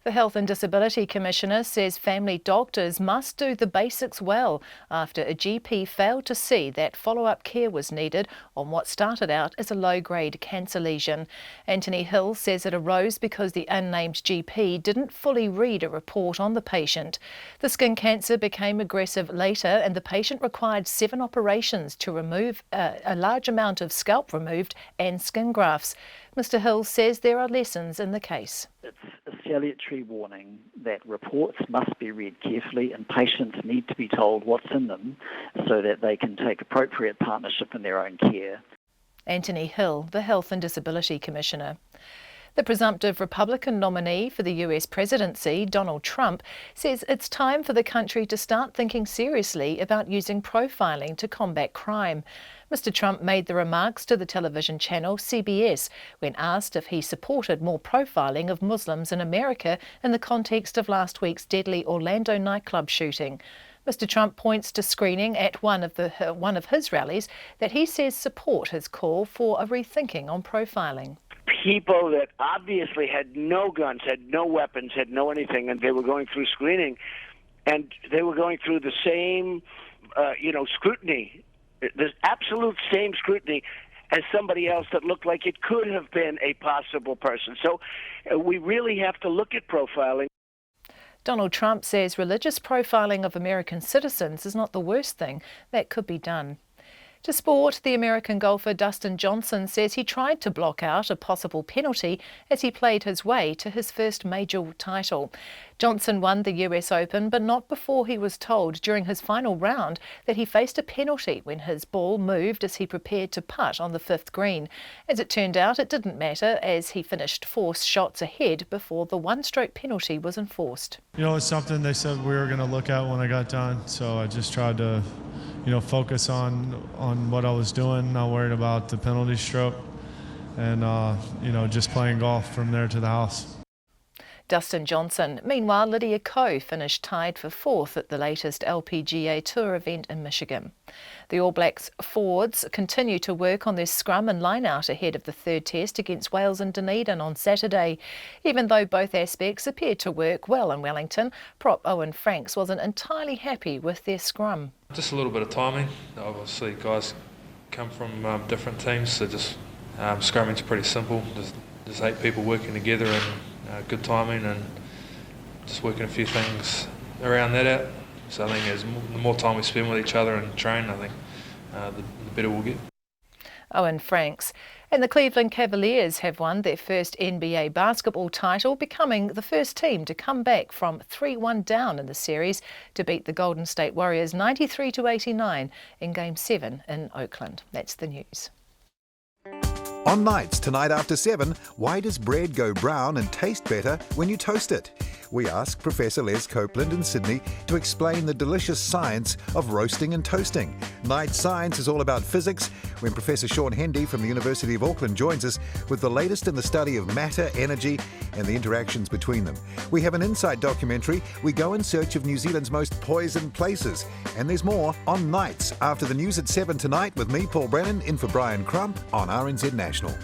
The Health and Disability Commissioner says family doctors must do the basics well after a GP failed to see that follow-up care was needed on what started out as a low-grade cancer lesion. Anthony Hill says it arose because the unnamed GP didn't fully read a report on the patient. The skin cancer became aggressive later and the patient required 7 operations to remove a large amount of scalp removed and skin grafts. Mr Hill says there are lessons in the case. It's a salutary warning that reports must be read carefully and patients need to be told what's in them so that they can take appropriate partnership in their own care. Anthony Hill, the Health and Disability Commissioner. The presumptive Republican nominee for the US presidency, Donald Trump, says it's time for the country to start thinking seriously about using profiling to combat crime. Mr Trump made the remarks to the television channel CBS when asked if he supported more profiling of Muslims in America in the context of last week's deadly Orlando nightclub shooting. Mr Trump points to screening at one of his rallies that he says support his call for a rethinking on profiling. People that obviously had no guns, had no weapons, had no anything, and they were going through screening, and they were going through the same, scrutiny, the absolute same scrutiny as somebody else that looked like it could have been a possible person. So we really have to look at profiling. Donald Trump says religious profiling of American citizens is not the worst thing that could be done. To sport, the American golfer Dustin Johnson says he tried to block out a possible penalty as he played his way to his first major title. Johnson won the US Open, but not before he was told during his final round that he faced a penalty when his ball moved as he prepared to putt on the 5th green. As it turned out, it didn't matter as he finished 4 shots ahead before the one-stroke penalty was enforced. It's something they said we were going to look at when I got done, so I just tried to focus on what I was doing, not worried about the penalty stroke, and just playing golf from there to the house. Dustin Johnson. Meanwhile, Lydia Ko finished tied for 4th at the latest LPGA Tour event in Michigan. The All Blacks forwards continue to work on their scrum and line-out ahead of the 3rd test against Wales and Dunedin on Saturday. Even though both aspects appeared to work well in Wellington, prop Owen Franks wasn't entirely happy with their scrum. Just a little bit of timing. Obviously, guys come from different teams, so just scrumming's pretty simple. Just 8 people working together and good timing and just working a few things around that out. So I think the more time we spend with each other and train, I think the better we'll get. Owen Franks. And the Cleveland Cavaliers have won their first NBA basketball title, becoming the first team to come back from 3-1 down in the series to beat the Golden State Warriors 93-89 in Game 7 in Oakland. That's the news. On Nights tonight after 7, why does bread go brown and taste better when you toast it? We ask Professor Les Copeland in Sydney to explain the delicious science of roasting and toasting. Night Science is all about physics when Professor Sean Hendy from the University of Auckland joins us with the latest in the study of matter, energy and the interactions between them. We have an Insight documentary. We go in search of New Zealand's most poisoned places. And there's more on Nights after the news at 7 tonight with me, Paul Brennan, in for Brian Crump on RNZ National.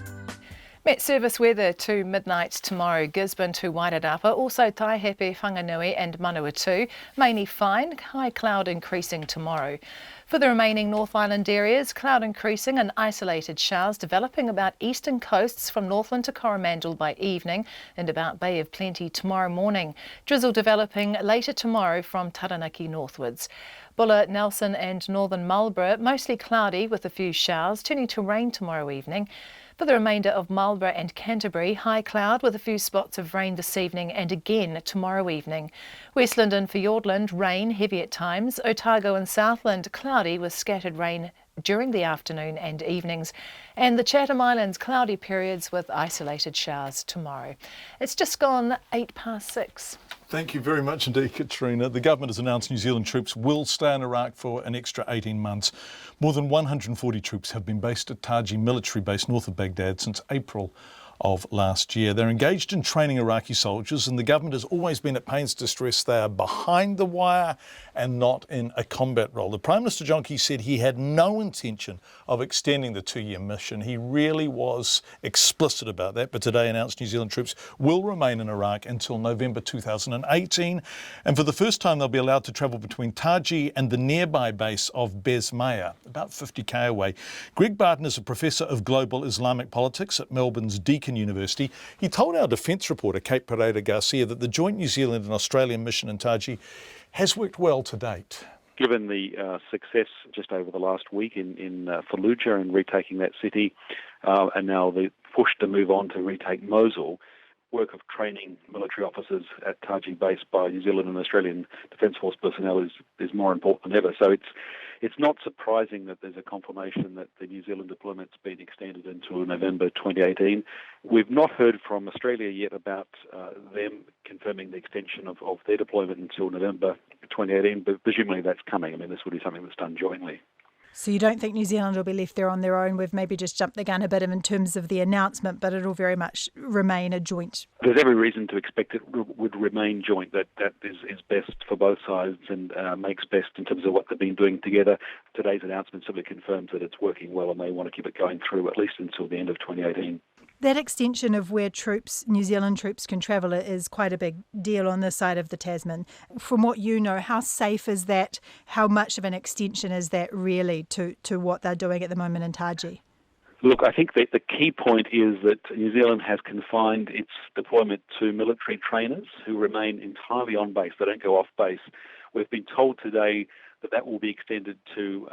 Met service weather to midnight tomorrow. Gisborne to Wairarapa, also Taihape, Whanganui and Manawatu. Mainly fine, high cloud increasing tomorrow. For the remaining North Island areas, cloud increasing and isolated showers developing about eastern coasts from Northland to Coromandel by evening and about Bay of Plenty tomorrow morning. Drizzle developing later tomorrow from Taranaki northwards. Buller, Nelson and northern Marlborough, mostly cloudy with a few showers, turning to rain tomorrow evening. For the remainder of Marlborough and Canterbury, high cloud with a few spots of rain this evening and again tomorrow evening. Westland and Fiordland, rain, heavy at times. Otago and Southland, cloudy with scattered rain during the afternoon and evenings. And the Chatham Islands, cloudy periods with isolated showers tomorrow. It's just gone 6:08. Thank you very much indeed, Katrina. The government has announced New Zealand troops will stay in Iraq for an extra 18 months. More than 140 troops have been based at Taji military base north of Baghdad since April of last year. They're engaged in training Iraqi soldiers, and the government has always been at pains to stress they are behind the wire and not in a combat role. The Prime Minister, John Campbell, said he had no intention of extending the 2-year mission. He really was explicit about that, but today announced New Zealand troops will remain in Iraq until November 2018, and for the first time they'll be allowed to travel between Taji and the nearby base of Besmaya, about 50k away. Greg Barton is a professor of global Islamic politics at Melbourne's Deakin University. He told our defence reporter Kate Pereira Garcia that the joint New Zealand and Australian mission in Taji has worked well to date. Given the success just over the last week in Fallujah and retaking that city, and now the push to move on to retake Mosul, work of training military officers at Taji base by New Zealand and Australian Defence Force personnel is more important than ever. So it's not surprising that there's a confirmation that the New Zealand deployment's been extended until November 2018. We've not heard from Australia yet about them confirming the extension of their deployment until November 2018, but presumably that's coming. I mean, this would be something that's done jointly. So you don't think New Zealand will be left there on their own? We've maybe just jumped the gun a bit in terms of the announcement, but it'll very much remain a joint. There's every reason to expect it would remain joint. That is best for both sides and makes best in terms of what they've been doing together. Today's announcement simply confirms that it's working well and they want to keep it going through at least until the end of 2018. That extension of where New Zealand troops can travel is quite a big deal on this side of the Tasman. From what you know, how safe is that? How much of an extension is that really to what they're doing at the moment in Taji? Look, I think that the key point is that New Zealand has confined its deployment to military trainers who remain entirely on base. They don't go off base. We've been told today that will be extended to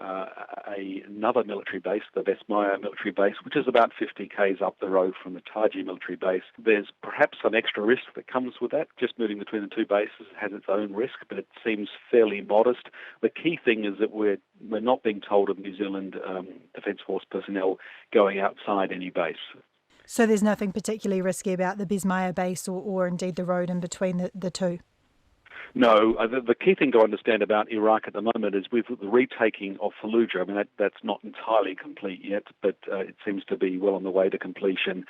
another military base, the Besmaya military base, which is about 50 k's up the road from the Taji military base. There's perhaps some extra risk that comes with that. Just moving between the two bases has its own risk, but it seems fairly modest. The key thing is that we're not being told of New Zealand Defence Force personnel going outside any base. So there's nothing particularly risky about the Besmaya base or indeed the road in between the two? No, the key thing to understand about Iraq at the moment is with the retaking of Fallujah. I mean, that's not entirely complete yet, but it seems to be well on the way to completion.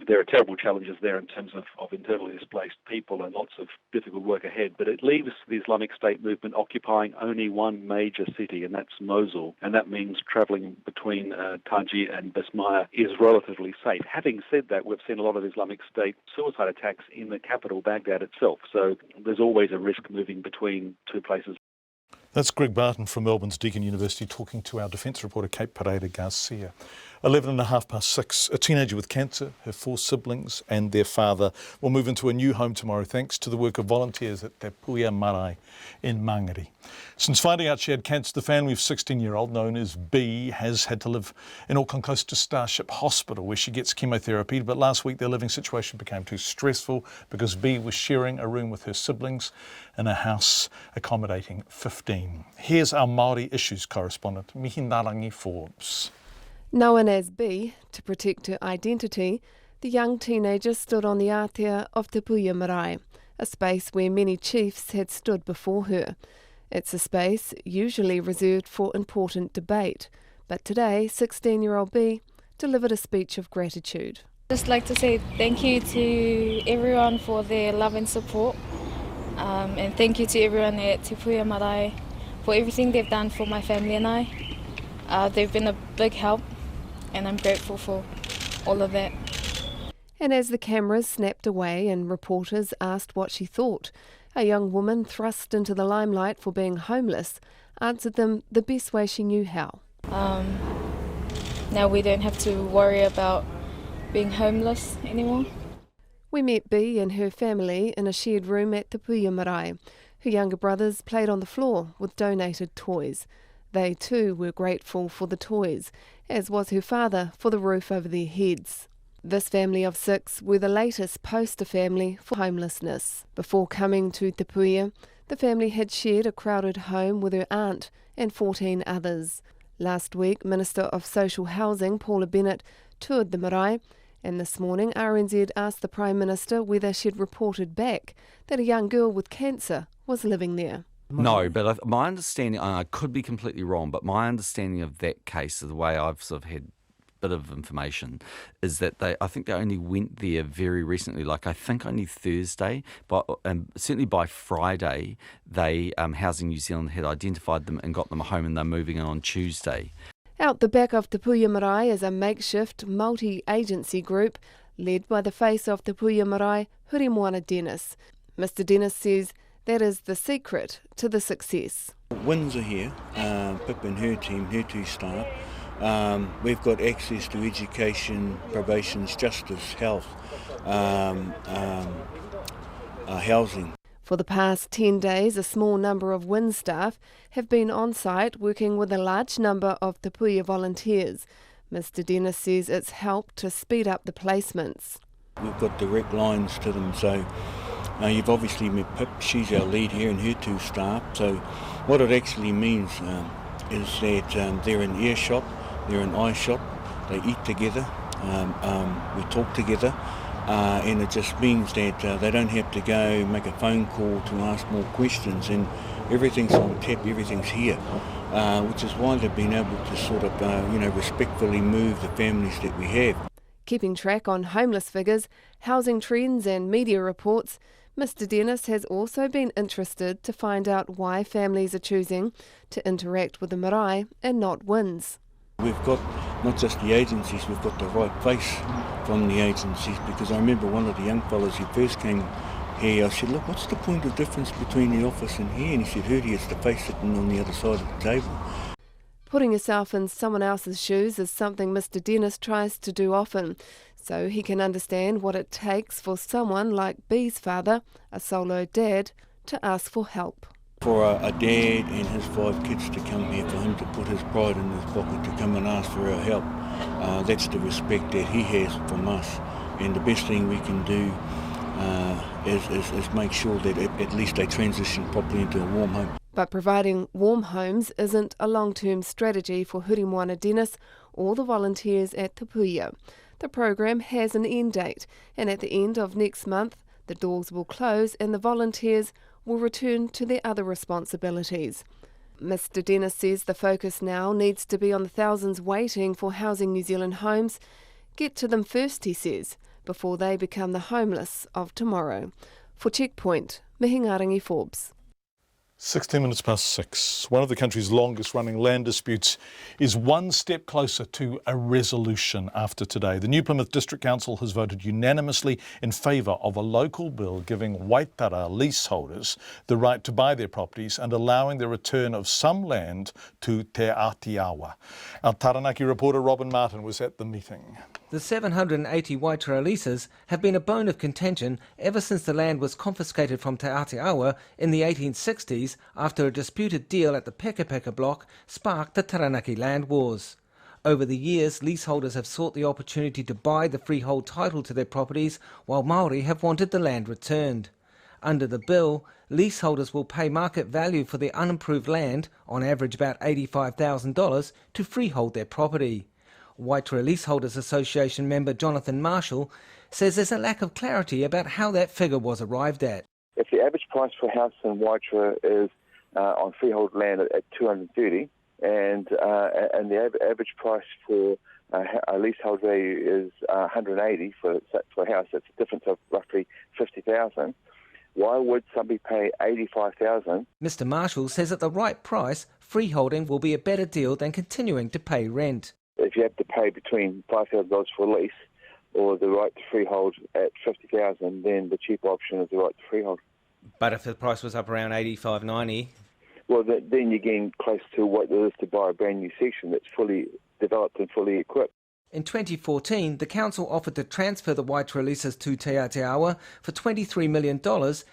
There are terrible challenges there in terms of internally displaced people and lots of difficult work ahead, but it leaves the Islamic State movement occupying only one major city, and that's Mosul, and that means travelling between Taji and Besmaya is relatively safe. Having said that, we've seen a lot of Islamic State suicide attacks in the capital, Baghdad itself, so there's always a risk moving between two places. That's Greg Barton from Melbourne's Deakin University talking to our defence reporter Kate Pereira Garcia. 6:11, a teenager with cancer, her 4 siblings and their father will move into a new home tomorrow thanks to the work of volunteers at Te Puia Marae in Mangere. Since finding out she had cancer, the family of 16-year-old known as B has had to live in Auckland close to Starship Hospital where she gets chemotherapy, but last week their living situation became too stressful because B was sharing a room with her siblings in a house accommodating 15. Here's our Māori issues correspondent, Mihi Narangi Forbes. Known as B, to protect her identity, the young teenager stood on the ātea of Te Puia Marae, a space where many chiefs had stood before her. It's a space usually reserved for important debate, but today 16-year-old B delivered a speech of gratitude. Just like to say thank you to everyone for their love and support, and thank you to everyone at Te Puia Marae for everything they've done for my family and I. They've been a big help, and I'm grateful for all of that. And as the cameras snapped away and reporters asked what she thought, a young woman thrust into the limelight for being homeless answered them the best way she knew how. Now we don't have to worry about being homeless anymore. We met B and her family in a shared room at Te Puia Marae. Her younger brothers played on the floor with donated toys. They too were grateful for the toys, as was her father for the roof over their heads. This family of 6 were the latest poster family for homelessness. Before coming to Te Puia, the family had shared a crowded home with her aunt and 14 others. Last week, Minister of Social Housing Paula Bennett toured the marae, and this morning RNZ asked the Prime Minister whether she'd reported back that a young girl with cancer was living there. No, but my understanding, I could be completely wrong, but my understanding of that case, the way I've sort of had bit of information is that I think they only went there very recently, like I think only Thursday, but certainly by Friday, Housing New Zealand had identified them and got them home, and they're moving in on Tuesday. Out the back of Te Puia Marae is a makeshift multi-agency group led by the face of Te Puia Marae, Hurimoana Dennis. Mr Dennis says that is the secret to the success. Wins are here, Pip and her team, her two staff. We've got access to education, probation, justice, health, housing. For the past 10 days, a small number of WIN staff have been on site working with a large number of Te Puia volunteers. Mr Dennis says it's helped to speed up the placements. We've got direct lines to them, so you've obviously met Pip, she's our lead here, and her two staff. So what it actually means is that they're in earshot, they're in eye shot, they eat together, we talk together, and it just means that they don't have to go make a phone call to ask more questions, and everything's on tap, everything's here, which is why they've been able to sort of, respectfully move the families that we have. Keeping track on homeless figures, housing trends and media reports, Mr Dennis has also been interested to find out why families are choosing to interact with the marae and not WINs. We've got not just the agencies, we've got the right face from the agencies, because I remember one of the young fellows who first came here, I said, look, what's the point of difference between the office and here? And he said, Hurdy, it's the face sitting on the other side of the table. Putting yourself in someone else's shoes is something Mr Dennis tries to do often, so he can understand what it takes for someone like B's father, a solo dad, to ask for help. For a dad and his 5 kids to come here, for him to put his pride in his pocket to come and ask for our help, that's the respect that he has from us. And the best thing we can do is make sure that at least they transition properly into a warm home. But providing warm homes isn't a long-term strategy for Hurimoana Dennis or the volunteers at Te Puia. The program has an end date, and at the end of next month, the doors will close and the volunteers will return to their other responsibilities. Mr Dennis says the focus now needs to be on the thousands waiting for Housing New Zealand homes. Get to them first, he says, before they become the homeless of tomorrow. For Checkpoint, Mihingarangi Forbes. 16 minutes past 6. One of the country's longest running land disputes is one step closer to a resolution after today. The New Plymouth District Council has voted unanimously in favour of a local bill giving Waitara leaseholders the right to buy their properties and allowing the return of some land to Te Atiawa. Our Taranaki reporter Robin Martin was at the meeting. The 780 Waitara leases have been a bone of contention ever since the land was confiscated from Te Atiawa in the 1860s after a disputed deal at the Pekapeka block sparked the Taranaki land wars. Over the years, leaseholders have sought the opportunity to buy the freehold title to their properties, while Māori have wanted the land returned. Under the bill, leaseholders will pay market value for their unimproved land, on average about $85,000, to freehold their property. Waitara Leaseholders Association member Jonathan Marshall says there's a lack of clarity about how that figure was arrived at. If the average price for a house in Waitara is on freehold land at $230, and the average price for a leasehold value is $180 for a house, that's a difference of roughly $50,000. Why would somebody pay $85,000? Mr Marshall says at the right price, freeholding will be a better deal than continuing to pay rent. If you have to pay between $5,000 for a lease or the right to freehold at $50,000, then the cheaper option is the right to freehold. But if the price was up around $85, $90? Well, then you're getting close to what there is to buy a brand new section that's fully developed and fully equipped. In 2014, the council offered to transfer the Waitara leases to Te Atiawa for $23 million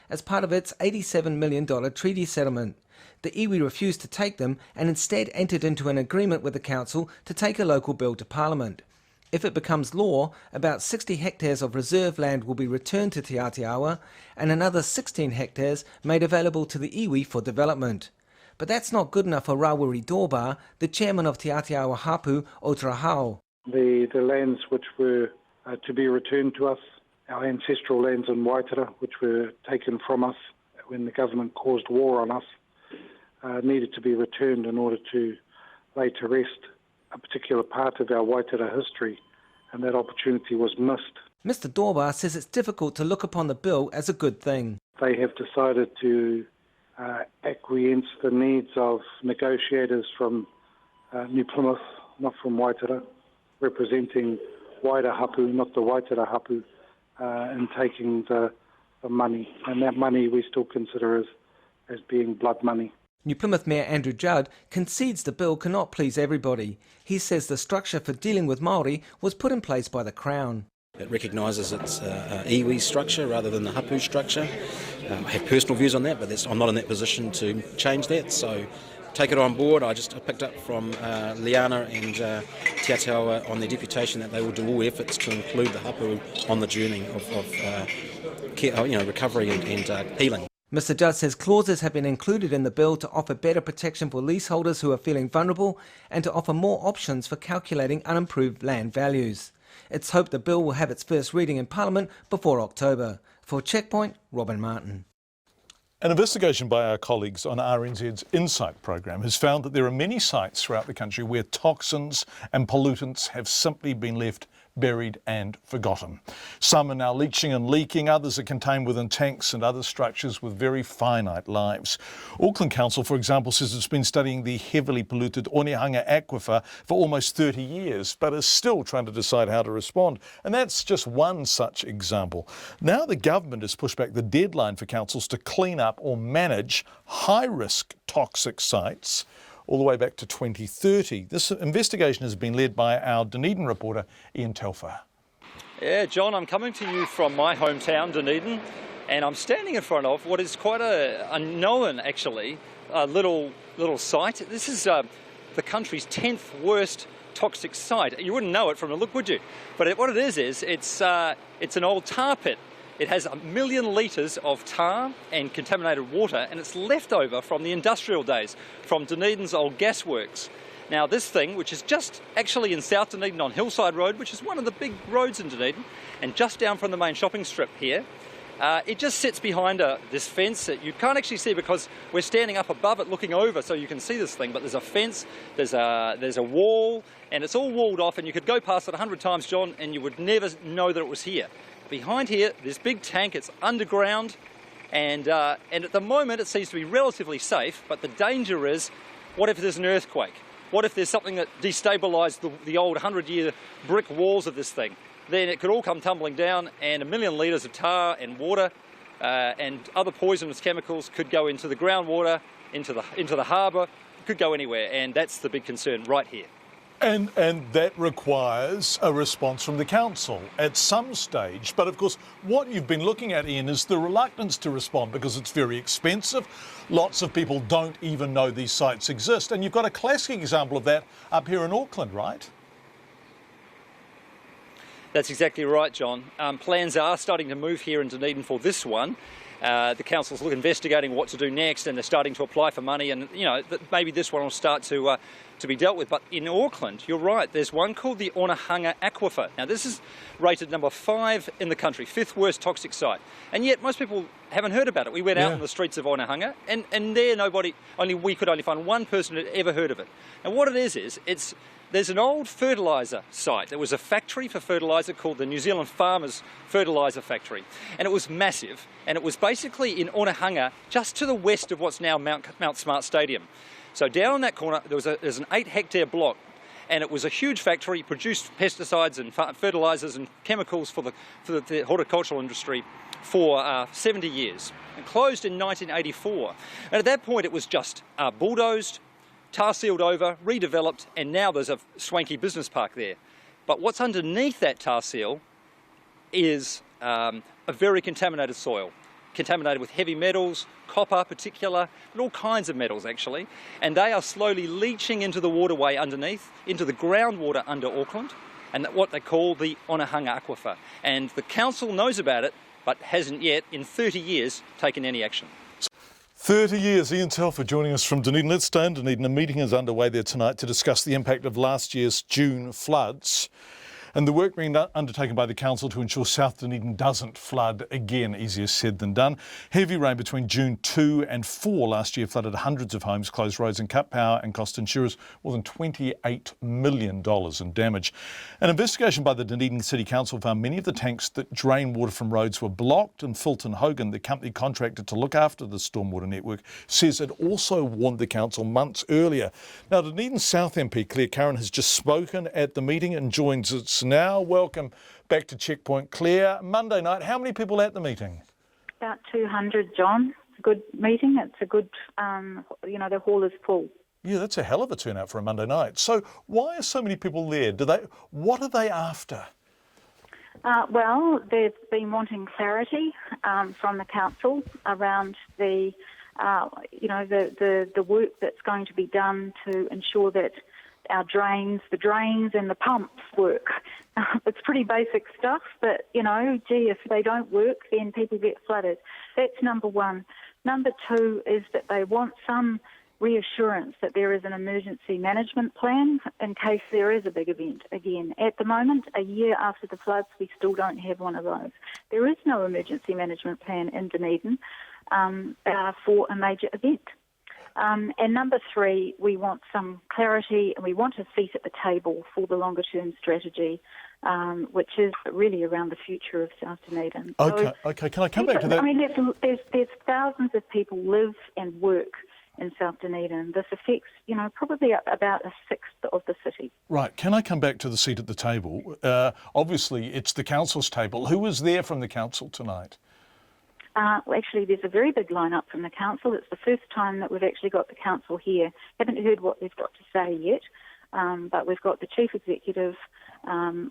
as part of its $87 million treaty settlement. The iwi refused to take them and instead entered into an agreement with the council to take a local bill to Parliament. If it becomes law, about 60 hectares of reserve land will be returned to Te Atiawa and another 16 hectares made available to the iwi for development. But that's not good enough for Rawiri Dorbar, the chairman of Te Atiawa Hapu Otarahau. The lands which were to be returned to us, our ancestral lands in Waitara, which were taken from us when the government caused war on us, needed to be returned in order to lay to rest a particular part of our Waitara history, and that opportunity was missed. Mr. Dorbar says it's difficult to look upon the bill as a good thing. They have decided to acquiesce the needs of negotiators from New Plymouth, not from Waitara, representing Waira Hapu, not the Waitara Hapu, in taking the money. And that money we still consider as being blood money. New Plymouth Mayor Andrew Judd concedes the bill cannot please everybody. He says the structure for dealing with Māori was put in place by the Crown. It recognises its iwi structure rather than the hapu structure. I have personal views on that, but I'm not in that position to change that, so take it on board. I picked up from Liana and Te Ataua on their deputation that they will do all efforts to include the hapu on the journey of recovery and healing. Mr. Judd says clauses have been included in the bill to offer better protection for leaseholders who are feeling vulnerable and to offer more options for calculating unimproved land values. It's hoped the bill will have its first reading in Parliament before October. For Checkpoint, Robin Martin. An investigation by our colleagues on RNZ's Insight program has found that there are many sites throughout the country where toxins and pollutants have simply been left buried and forgotten. Some are now leaching and leaking, others are contained within tanks and other structures with very finite lives. Auckland Council, for example, says it's been studying the heavily polluted Onehunga aquifer for almost 30 years, but is still trying to decide how to respond. And that's just one such example. Now the government has pushed back the deadline for councils to clean up or manage high-risk toxic sites all the way back to 2030. This investigation has been led by our Dunedin reporter, Ian Telfer. Yeah, John, I'm coming to you from my hometown, Dunedin, and I'm standing in front of what is quite a unknown, actually, little site. This is the country's 10th worst toxic site. You wouldn't know it from the look, would you? But what it is it's an old tar pit. It has 1 million litres of tar and contaminated water, and it's left over from the industrial days, from Dunedin's old gasworks. Now this thing, which is just actually in South Dunedin on Hillside Road, which is one of the big roads in Dunedin, and just down from the main shopping strip here, it just sits behind this fence that you can't actually see because we're standing up above it looking over so you can see this thing, but there's a fence, there's a wall, and it's all walled off, and you could go past it 100 times, John, and you would never know that it was here. Behind here, this big tank, it's underground, and at the moment it seems to be relatively safe, but the danger is, what if there's an earthquake? What if there's something that destabilised the old 100-year brick walls of this thing? Then it could all come tumbling down, and 1 million litres of tar and water and other poisonous chemicals could go into the groundwater, into the harbour, could go anywhere, and that's the big concern right here. And that requires a response from the council at some stage. But of course, what you've been looking at, Ian, is the reluctance to respond because it's very expensive. Lots of people don't even know these sites exist. And you've got a classic example of that up here in Auckland, right? That's exactly right, John. Plans are starting to move here in Dunedin for this one. The council's investigating what to do next, and they're starting to apply for money, and maybe this one will start to be dealt with. But in Auckland, you're right, there's one called the Onehunga aquifer. Now this is rated number 5 in the country, 5th worst toxic site, and yet most people haven't heard about it. We went out on the streets of Onehunga, and there we could only find one person who had ever heard of it. And what it is there's an old fertiliser site. There was a factory for fertiliser called the New Zealand Farmers Fertiliser Factory, and it was massive, and it was basically in Onehunga, just to the west of what's now Mount Smart Stadium. So down in that corner, there's an 8-hectare block, and it was a huge factory, produced pesticides and fertilisers and chemicals for the horticultural industry for 70 years. It closed in 1984, and at that point it was just bulldozed, tar sealed over, redeveloped, and now there's a swanky business park there. But what's underneath that tar seal is a very contaminated soil, contaminated with heavy metals, copper particular, and all kinds of metals actually, and they are slowly leaching into the waterway underneath, into the groundwater under Auckland, and what they call the Onehunga aquifer. And the council knows about it, but hasn't yet, in 30 years, taken any action. 30 years. Ian Telfer joining us from Dunedin. Let's stay in Dunedin. A meeting is underway there tonight to discuss the impact of last year's June floods. And the work being undertaken by the council to ensure South Dunedin doesn't flood again, easier said than done. Heavy rain between June 2 and 4 last year flooded hundreds of homes, closed roads and cut power and cost insurers more than $28 million in damage. An investigation by the Dunedin City Council found many of the tanks that drain water from roads were blocked, and Fulton Hogan, the company contracted to look after the stormwater network, says it also warned the council months earlier. Now, Dunedin South MP Claire Curran has just spoken at the meeting and joins us now. Welcome back to Checkpoint, Claire. Monday night, how many people at the meeting? About 200, John. It's a good meeting. It's a good, the hall is full. Yeah, that's a hell of a turnout for a Monday night. So why are so many people there? What are they after? Well, they've been wanting clarity from the council around the work that's going to be done to ensure that our the drains and the pumps work. It's pretty basic stuff, but, if they don't work, then people get flooded. That's number one. Number two is that they want some reassurance that there is an emergency management plan in case there is a big event again. At the moment, a year after the floods, we still don't have one of those. There is no emergency management plan in Dunedin for a major event. And number three, we want some clarity and we want a seat at the table for the longer-term strategy, which is really around the future of South Dunedin. Okay. Can I come back to that? I mean, there's thousands of people live and work in South Dunedin. This affects, probably about a sixth of the city. Right. Can I come back to the seat at the table? Obviously, it's the council's table. Who was there from the council tonight? Well, actually, there's a very big line-up from the council. It's the first time that we've actually got the council here. Haven't heard what they've got to say yet, but we've got the chief executive,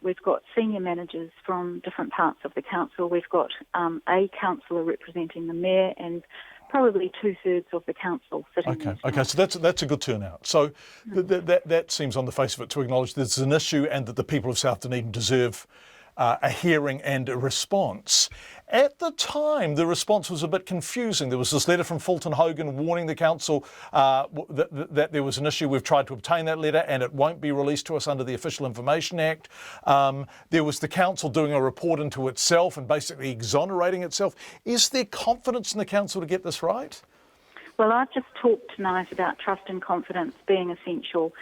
we've got senior managers from different parts of the council, we've got a councillor representing the mayor, and probably 2/3 of the council sitting there. Okay, so that's a good turnout. So that seems on the face of it to acknowledge there's an issue and that the people of South Dunedin deserve a hearing and a response. At the time, the response was a bit confusing. There was this letter from Fulton Hogan warning the council that there was an issue. We've tried to obtain that letter and it won't be released to us under the Official Information Act. There was the council doing a report into itself and basically exonerating itself. Is there confidence in the council to get this right? Well, I've just talked tonight about trust and confidence being essential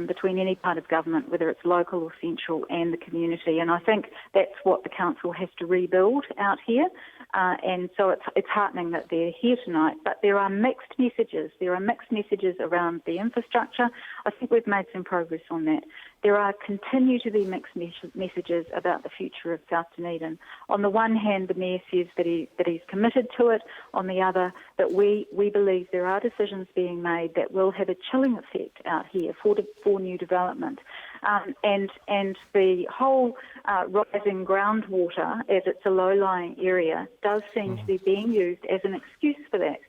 between any part of government, whether it's local or central, and the community. And I think that's what the council has to rebuild out here. And so it's heartening that they're here tonight. But there are mixed messages. There are mixed messages around the infrastructure. I think we've made some progress on that. There continue to be mixed messages about the future of South Dunedin. On the one hand, the Mayor says that he's committed to it. On the other, that we believe there are decisions being made that will have a chilling effect out here for new development. And the whole rising groundwater, as it's a low-lying area, does seem to be being used as an excuse for that.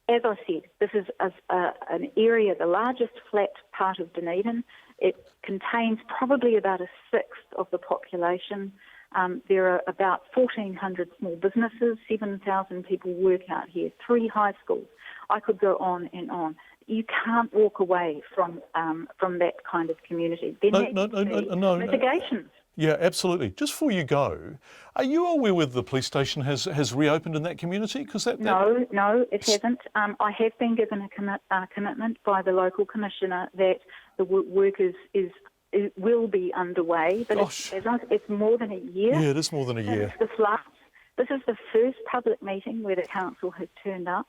As I said, this is an area, the largest flat part of Dunedin. It contains probably about a sixth of the population. There are about 1,400 small businesses, 7,000 people work out here, 3 high schools. I could go on and on. You can't walk away from that kind of community. No. Mitigations. Yeah, absolutely. Just before you go, are you aware whether the police station has reopened in that community? No, it hasn't. I have been given a commitment by the local commissioner that the work will be underway, but it's more than a year. Yeah, it is more than a year. This is the first public meeting where the council has turned up.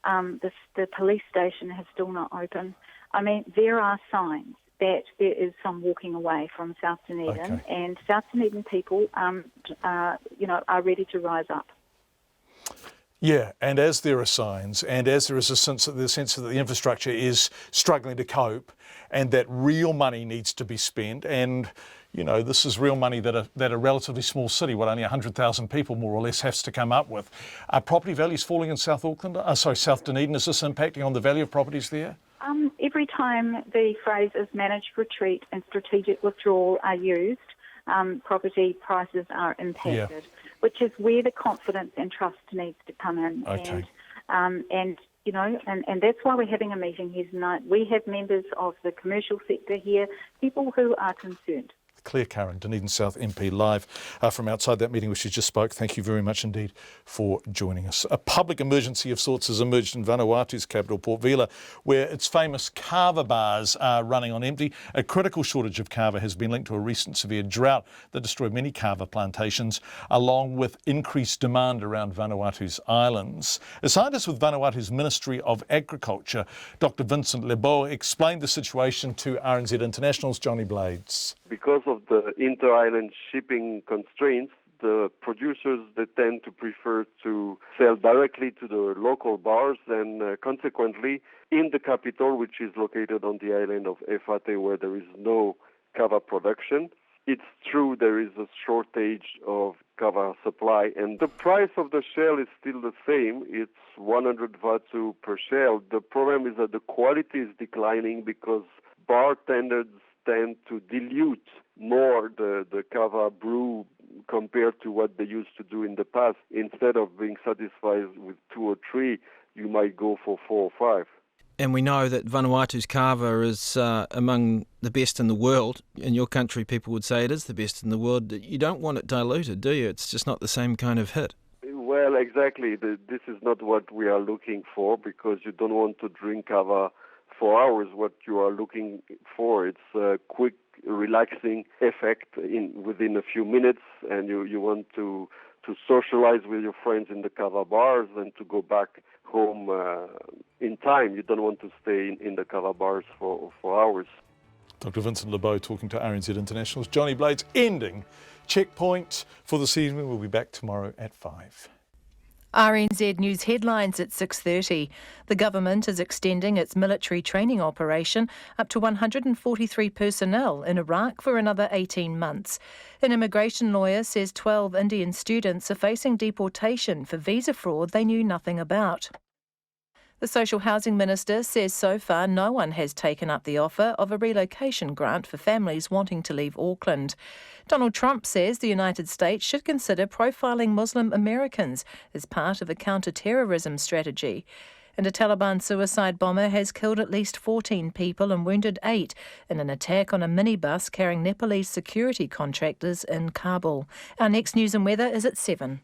The police station has still not opened. I mean, there are signs that there is some walking away from South Dunedin, and South Dunedin people, are ready to rise up. Yeah, and as there are signs, and as there is a sense that the infrastructure is struggling to cope, and that real money needs to be spent, and this is real money that a relatively small city, only 100,000 people more or less, has to come up with. Are property values falling in South Dunedin? Is this impacting on the value of properties there? Every time the phrases managed retreat and strategic withdrawal are used, property prices are impacted, which is where the confidence and trust needs to come in. Okay. And that's why we're having a meeting here tonight. We have members of the commercial sector here, people who are concerned. Claire Curran, Dunedin South MP, live from outside that meeting where she just spoke. Thank you very much indeed for joining us. A public emergency of sorts has emerged in Vanuatu's capital, Port Vila, where its famous kava bars are running on empty. A critical shortage of kava has been linked to a recent severe drought that destroyed many kava plantations, along with increased demand around Vanuatu's islands. A scientist with Vanuatu's Ministry of Agriculture, Dr. Vincent Leboe, explained the situation to RNZ International's Johnny Blades. Because of the inter-island shipping constraints, the producers, they tend to prefer to sell directly to the local bars, and consequently, in the capital, which is located on the island of Efate, where there is no kava production, it's true there is a shortage of kava supply, and the price of the shell is still the same. It's 100 vatu per shell. The problem is that the quality is declining because bartenders tend to dilute more the kava brew compared to what they used to do in the past. Instead of being satisfied with 2 or 3, you might go for 4 or 5. And we know that Vanuatu's kava is among the best in the world. In your country, people would say it is the best in the world. You don't want it diluted, do you? It's just not the same kind of hit. Well, exactly. This is not what we are looking for, because you don't want to drink kava for hours. What you are looking for, it's a quick, relaxing effect within a few minutes, and you want to socialize with your friends in the kava bars and to go back home in time. You don't want to stay in the kava bars for hours. Dr. Vincent Leboe talking to RNZ International's Johnny Blades, ending Checkpoint for this evening. We'll be back tomorrow at 5. RNZ News headlines at 6:30. The government is extending its military training operation up to 143 personnel in Iraq for another 18 months. An immigration lawyer says 12 Indian students are facing deportation for visa fraud they knew nothing about. The Social Housing Minister says so far no one has taken up the offer of a relocation grant for families wanting to leave Auckland. Donald Trump says the United States should consider profiling Muslim Americans as part of a counter-terrorism strategy. And a Taliban suicide bomber has killed at least 14 people and wounded 8 in an attack on a minibus carrying Nepalese security contractors in Kabul. Our next news and weather is at 7.